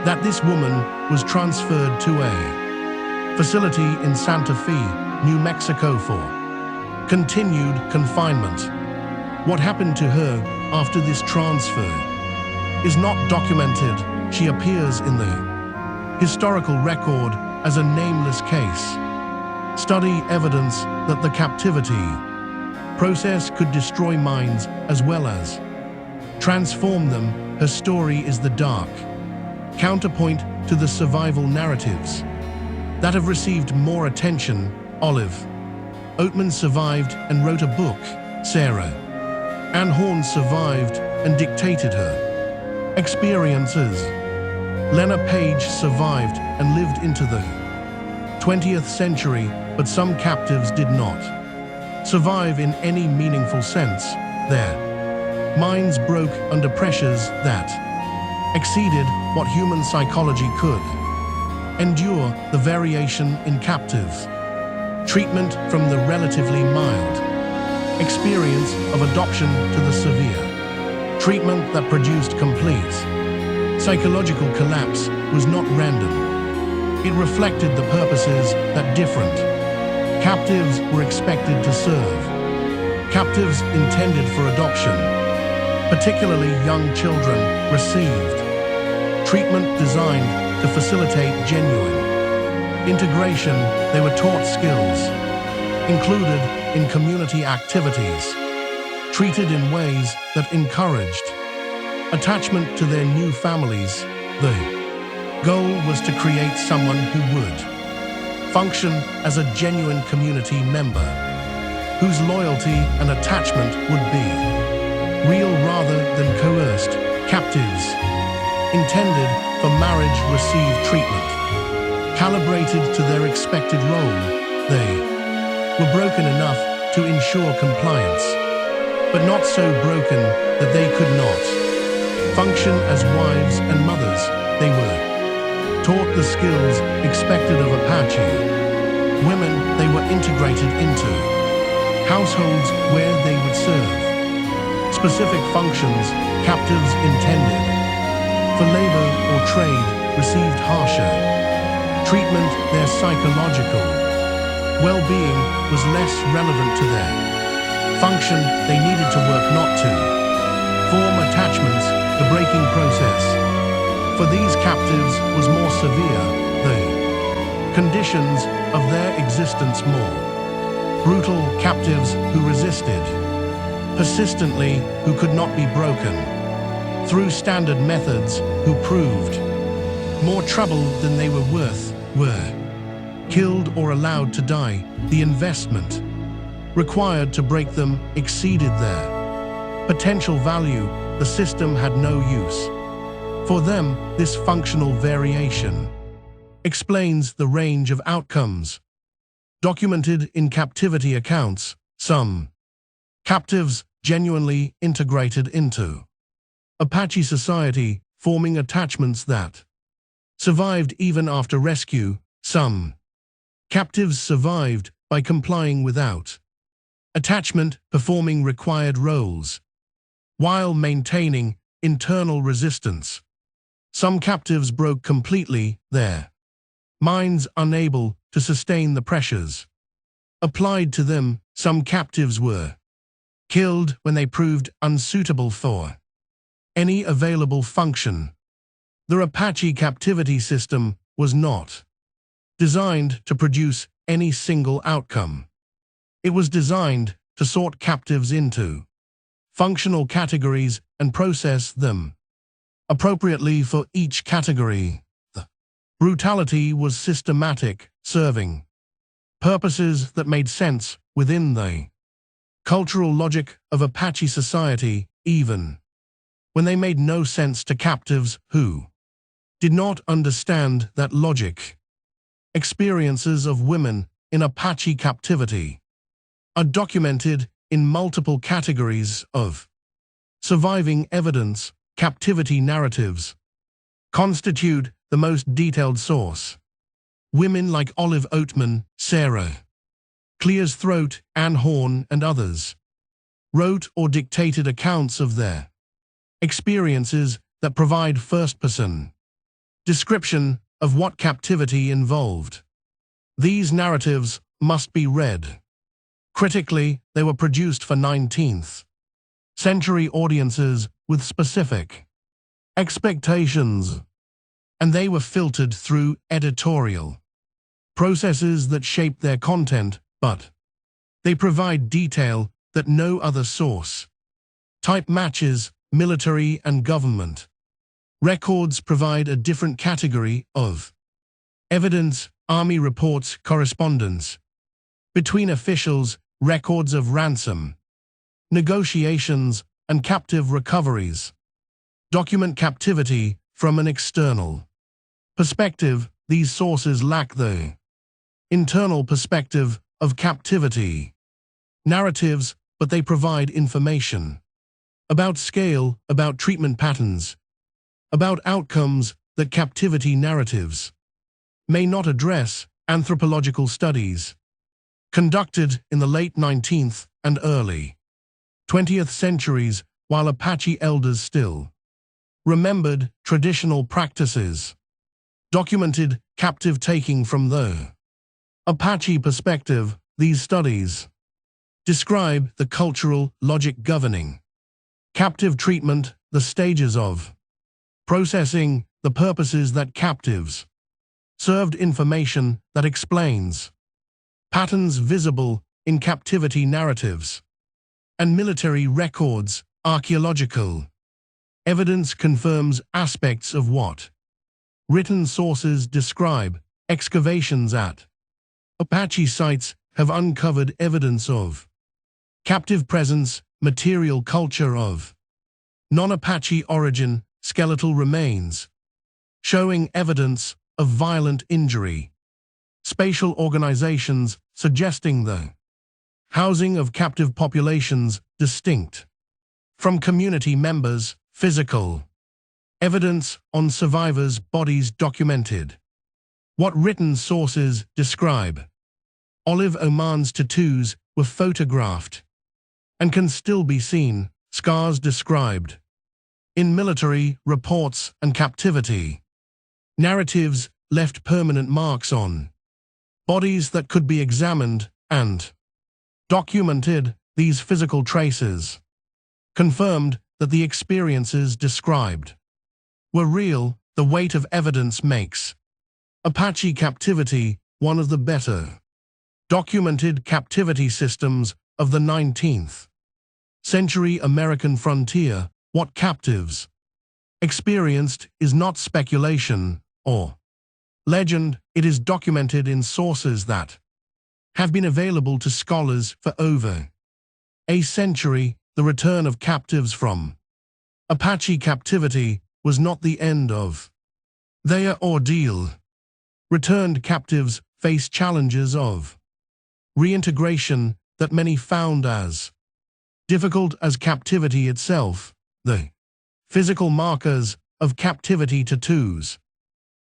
that this woman was transferred to a facility in Santa Fe, New Mexico for continued confinement. What happened to her after this transfer is not documented. She appears in the historical record as a nameless case study, evidence that the captivity process could destroy minds as well as transform them. Her story is the dark counterpoint to the survival narratives that have received more attention. Olive Oatman survived and wrote a book. Sarah Ann Horn survived and dictated her experiences. Lena Page survived and lived into the 20th century, but some captives did not survive in any meaningful sense. Their minds broke under pressures that exceeded what human psychology could endure. The variation in captives treatment from the relatively mild experience of adoption to the severe treatment that produced complete psychological collapse was not random. It reflected the purposes that different captives were expected to serve. Captives intended for adoption, particularly young children, received treatment designed to facilitate genuine integration. They were taught skills, included in community activities, treated in ways that encouraged attachment to their new families. The goal was to create someone who would function as a genuine community member, whose loyalty and attachment would be real rather than coerced. Captives intended for marriage received treatment calibrated to their expected role. They were broken enough to ensure compliance, but not so broken that they could not function as wives and mothers. They were taught the skills expected of Apache women. They were integrated into households where they would serve specific functions. Captives intended for labor or trade received harsher treatment. Their psychological well-being was less relevant to their function. They needed to work not to form attachments. The breaking process for these captives was more severe, the conditions of their existence more brutal. Captives who resisted persistently, who could not be broken through standard methods, who proved more trouble than they were worth, were killed or allowed to die. The investment required to break them exceeded their potential value. The system had no use for them. This functional variation explains the range of outcomes documented in captivity accounts. Some captives genuinely integrated into Apache society, forming attachments that survived even after rescue. Some captives survived by complying without attachment, performing required roles while maintaining internal resistance. Some captives broke completely, their minds unable to sustain the pressures applied to them. Some captives were killed when they proved unsuitable for any available function. The Apache captivity system was not designed to produce any single outcome. It was designed to sort captives into functional categories and process them appropriately for each category. The brutality was systematic, serving purposes that made sense within the cultural logic of Apache society, even when they made no sense to captives who did not understand that logic. Experiences of women in Apache captivity are documented in multiple categories of surviving evidence. Captivity narratives constitute the most detailed source. Women like Olive Oatman, Sarah Clear's Throat, Anne Horn, and others wrote or dictated accounts of their experiences that provide first-person description of what captivity involved. These narratives must be read critically. They were produced for 19th century audiences with specific expectations, and they were filtered through editorial processes that shaped their content, but they provide detail that no other source type matches. Military and government records provide a different category of evidence. Army reports, correspondence between officials, records of ransom negotiations, and captive recoveries document captivity from an external perspective. These sources lack the internal perspective of captivity narratives, but they provide information about scale, about treatment patterns, about outcomes that captivity narratives may not address. Anthropological studies conducted in the late 19th and early 20th centuries, while Apache elders still remembered traditional practices, documented captive taking from the Apache perspective. These studies describe the cultural logic governing captive treatment, the stages of processing, the purposes that captives served, information that explains patterns visible in captivity narratives and military records. Archaeological evidence confirms aspects of what written sources describe. Excavations at Apache sites have uncovered evidence of captive presence, material culture of non-Apache origin, skeletal remains, showing evidence of violent injury, spatial organizations suggesting the housing of captive populations distinct from community members, physical evidence on survivors' bodies documented. What written sources describe. Olive Oman's tattoos were photographed and can still be seen, scars described in military reports and captivity narratives left permanent marks on bodies that could be examined and documented. These physical traces confirmed that the experiences described were real. The weight of evidence makes Apache captivity one of the better documented captivity systems of the 19th century American frontier. What captives experienced is not speculation or legend. It is documented in sources that have been available to scholars for over a century. The return of captives from Apache captivity was not the end of their ordeal. Returned captives face challenges of reintegration that many found as difficult as captivity itself. The physical markers of captivity tattoos,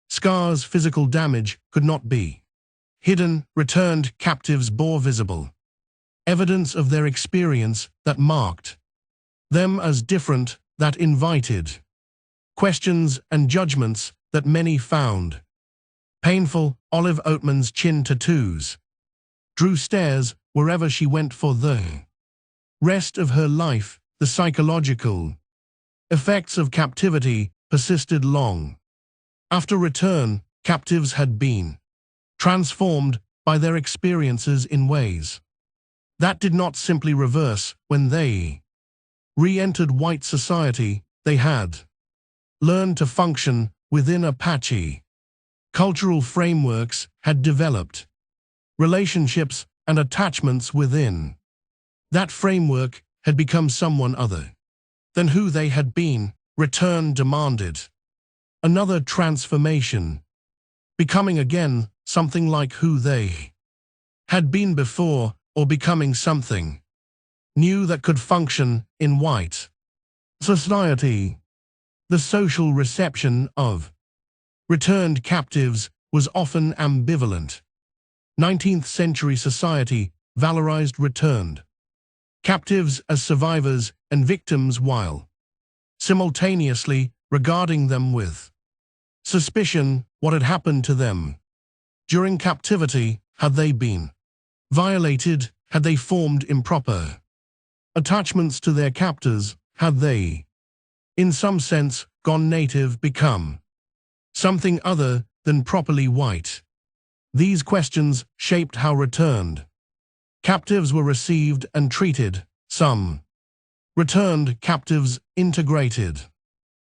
scars, physical damage could not be hidden. Returned captives bore visible evidence of their experience that marked them as different, that invited questions and judgments that many found painful. Olive Oatman's chin tattoos drew stares wherever she went for the rest of her life. The psychological effects of captivity persisted long after return. Captives had been transformed by their experiences in ways that did not simply reverse. When they re-entered white society, they had learned to function within Apache cultural frameworks, had developed relationships and attachments within that framework, had become someone other than who they had been. Return demanded another transformation, becoming again something like who they had been before, or becoming something new that could function in white society. The social reception of returned captives was often ambivalent. 19th century society valorized returned captives as survivors and victims while simultaneously regarding them with suspicion. What had happened to them during captivity? Had they been violated? Had they formed improper attachments to their captors? Had they, in some sense, gone native, become something other than properly white? These questions shaped how returned captives were received and treated. Some returned captives integrated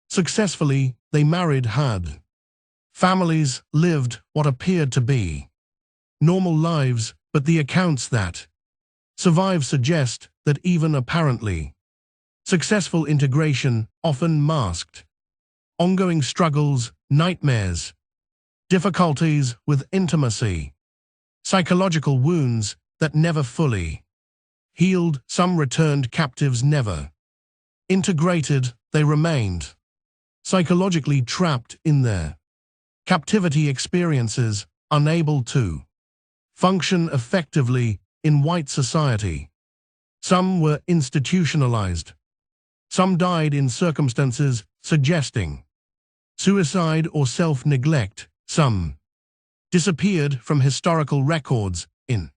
successfully. They married, had families, lived what appeared to be normal lives, but the accounts that survive suggest that even apparently successful integration often masked ongoing struggles, nightmares, difficulties with intimacy, psychological wounds that never fully healed. Some returned captives never integrated. They remained psychologically trapped in their captivity experiences, unable to function effectively in white society. Some were institutionalized. Some died in circumstances suggesting suicide or self-neglect. Some disappeared from historical records in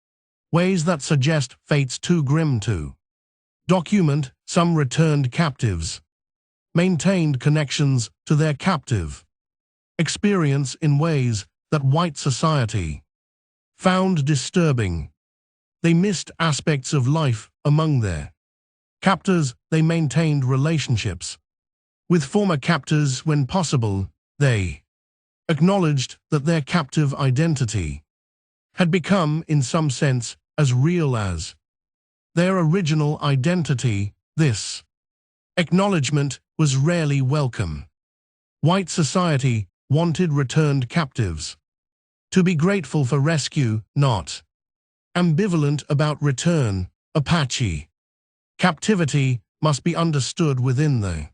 ways that suggest fates too grim to document. Some returned captives maintained connections to their captive experience in ways that white society found disturbing. They missed aspects of life among their captors. They maintained relationships with former captors when possible. They acknowledged that their captive identity had become, in some sense, as real as their original identity. This acknowledgement was rarely welcome. White society wanted returned captives to be grateful for rescue, not ambivalent about return. Apache captivity must be understood within the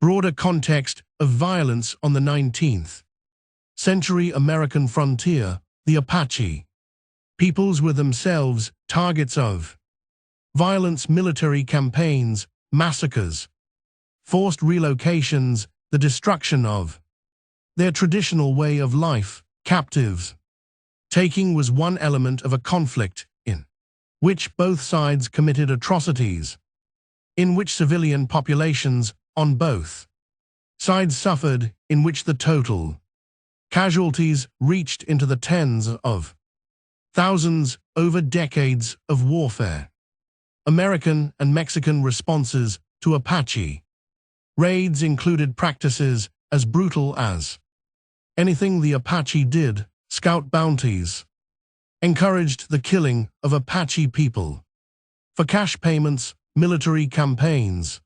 broader context of violence on the 19th century American frontier. The Apache peoples were themselves targets of violence, military campaigns, massacres, forced relocations, the destruction of their traditional way of life. Captives taking was one element of a conflict in which both sides committed atrocities, in which civilian populations on both sides suffered, in which the total casualties reached into the tens of thousands over decades of warfare. American and Mexican responses to Apache raids included practices as brutal as anything the Apache did. Scout bounties encouraged the killing of Apache people for cash payments. Military campaigns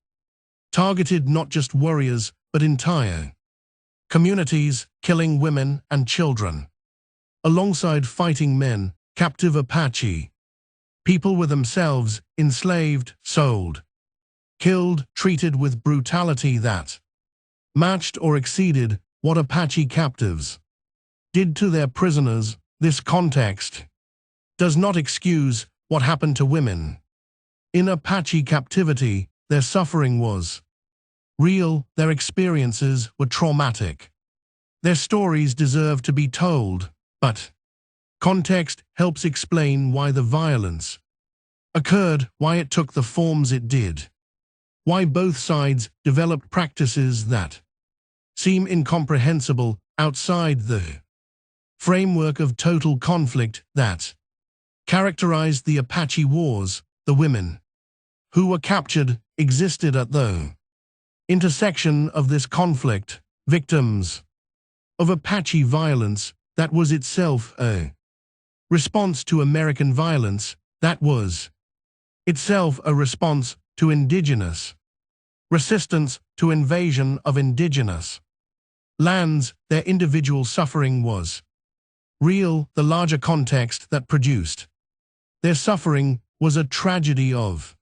targeted not just warriors but entire communities, killing women and children. Alongside fighting men, captive Apache people were themselves enslaved, sold, killed, treated with brutality that matched or exceeded what Apache captives did to their prisoners. This context does not excuse what happened to women. In Apache captivity, their suffering was real, their experiences were traumatic. Their stories deserve to be told, but context helps explain why the violence occurred, why it took the forms it did, why both sides developed practices that seem incomprehensible outside the framework of total conflict that characterized the Apache Wars. The women who were captured existed at the intersection of this conflict, victims of Apache violence that was itself a response to American violence, that was itself a response to indigenous resistance to invasion of indigenous lands. Their individual suffering was real. The larger context that produced their suffering was a tragedy of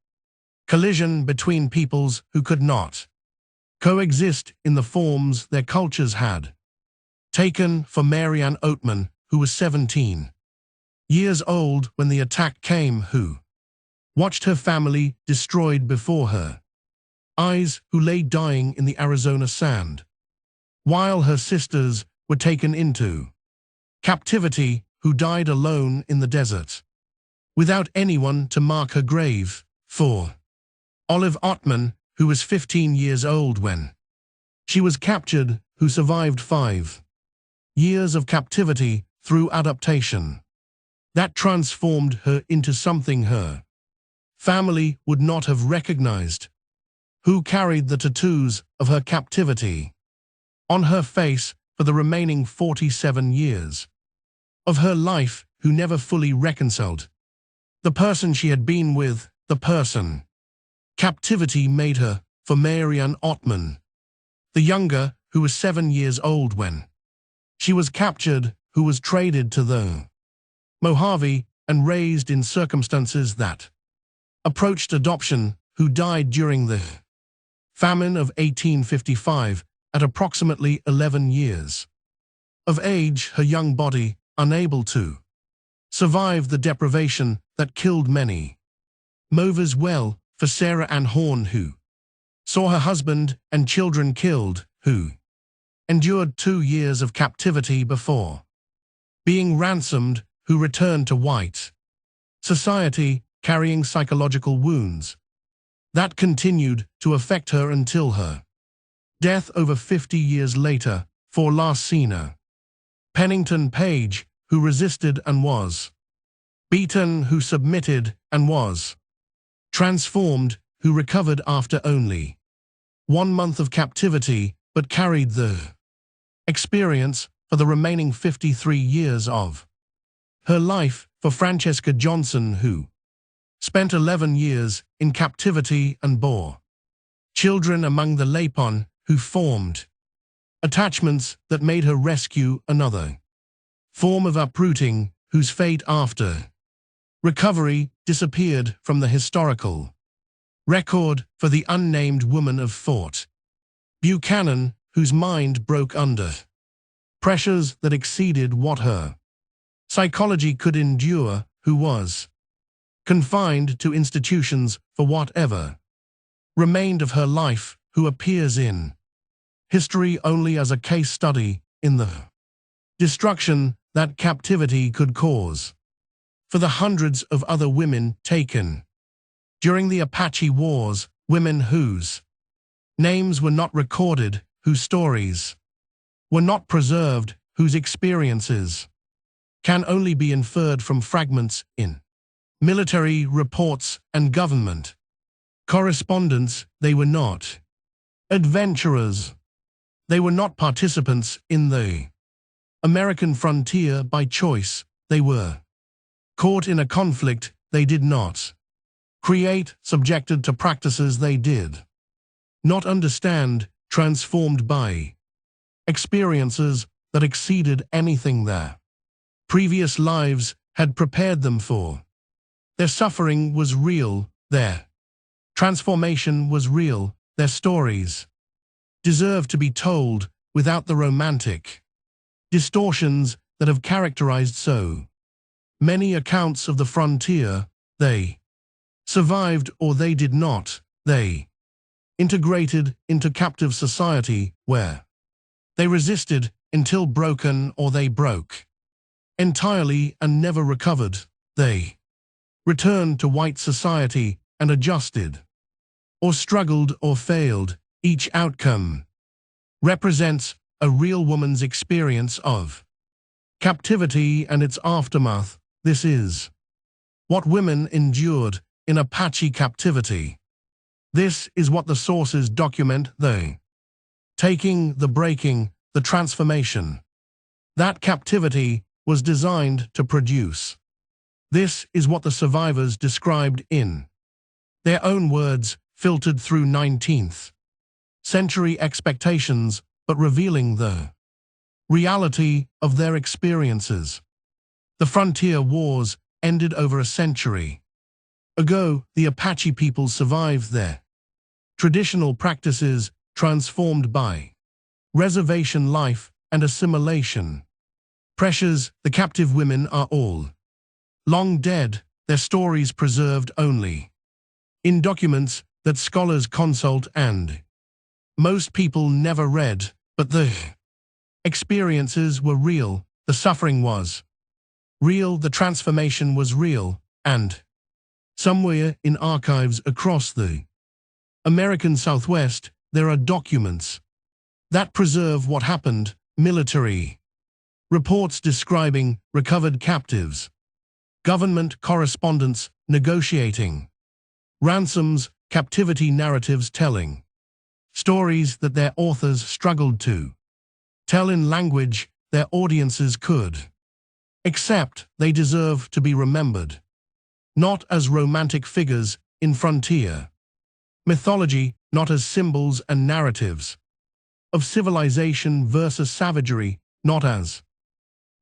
collision between peoples who could not coexist in the forms their cultures had taken. For Marianne Oatman, who was 17 years old when the attack came, who watched her family destroyed before her eyes, who lay dying in the Arizona sand while her sisters were taken into captivity, who died alone in the desert without anyone to mark her grave. For Olive Ottman, who was 15 years old when she was captured, who survived 5 years of captivity through adaptation that transformed her into something her family would not have recognized, who carried the tattoos of her captivity on her face for the remaining 47 years of her life, who never fully reconciled the person she had been with the person captivity made her. For Marianne Ottman, the younger, who was 7 years old when she was captured, who was traded to the Mojave and raised in circumstances that approached adoption, who died during the famine of 1855 at approximately 11 years of age, her young body unable to survive the deprivation that killed many. Movers well. For Sarah Ann Horn, who saw her husband and children killed, who endured 2 years of captivity before being ransomed, who returned to white society carrying psychological wounds that continued to affect her until her death over 50 years later. for Larsina. Pennington Page, who resisted and was. Beaton, who submitted and was. Transformed, who recovered after only 1 month of captivity, but carried the experience for the remaining 53 years of her life. For Francesca Johnson, who spent 11 years in captivity and bore children among the Lapon, who formed attachments that made her rescue another form of uprooting, whose fate after recovery disappeared from the historical record. For the unnamed woman of Fort Buchanan, whose mind broke under pressures that exceeded what her psychology could endure, who was confined to institutions for whatever remained of her life, who appears in history only as a case study in the destruction that captivity could cause. For the hundreds of other women taken during the Apache Wars, women whose names were not recorded, whose stories were not preserved, whose experiences can only be inferred from fragments in military reports and government correspondence. They were not adventurers. They were not participants in the American frontier by choice. They were caught in a conflict they did not create, subjected to practices they did not understand, transformed by experiences that exceeded anything their previous lives had prepared them for. Their suffering was real, their transformation was real, their stories deserve to be told without the romantic distortions that have characterized so many accounts of the frontier. They survived or they did not. They integrated into captive society where they resisted until broken, or they broke entirely and never recovered. They returned to white society and adjusted, or struggled or failed. Each outcome represents a real woman's experience of captivity and its aftermath. This is what women endured in Apache captivity. This is what the sources document: the taking, the breaking, the transformation that captivity was designed to produce. This is what the survivors described in their own words, filtered through 19th century expectations, but revealing the reality of their experiences. The frontier wars ended over a century ago. The Apache people survived their traditional practices, transformed by reservation life and assimilation pressures. The captive women are all long dead, their stories preserved only in documents that scholars consult and most people never read. But the experiences were real, the suffering was real, the transformation was real, and somewhere in archives across the American Southwest there are documents that preserve what happened: military reports describing recovered captives, government correspondence negotiating ransoms, captivity narratives telling stories that their authors struggled to tell in language their audiences could accept. They deserve to be remembered, not as romantic figures in frontier mythology, not as symbols and narratives of civilization versus savagery, not as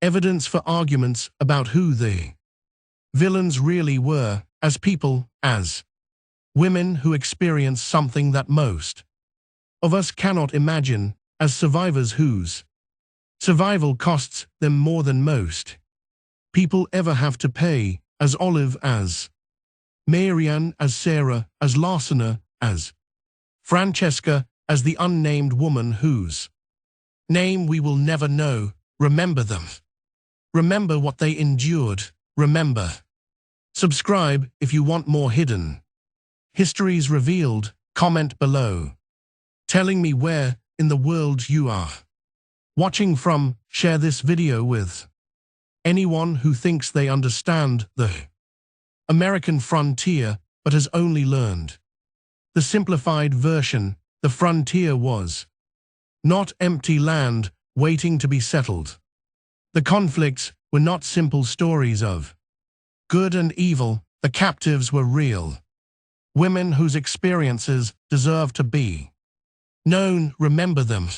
evidence for arguments about who the villains really were, as people, as women who experience something that most of us cannot imagine, as survivors whose survival costs them more than most people ever have to pay, as Olive, as Marianne, as Sarah, as Larsina, as Francesca, as the unnamed woman whose name we will never know. Remember them. Remember what they endured. Remember. Subscribe if you want more hidden histories revealed. Comment below, telling me where in the world you are. Watching from, share this video with anyone who thinks they understand the American frontier but has only learned the simplified version. The frontier was not empty land waiting to be settled. The conflicts were not simple stories of good and evil. The captives were real women whose experiences deserve to be known. Remember them.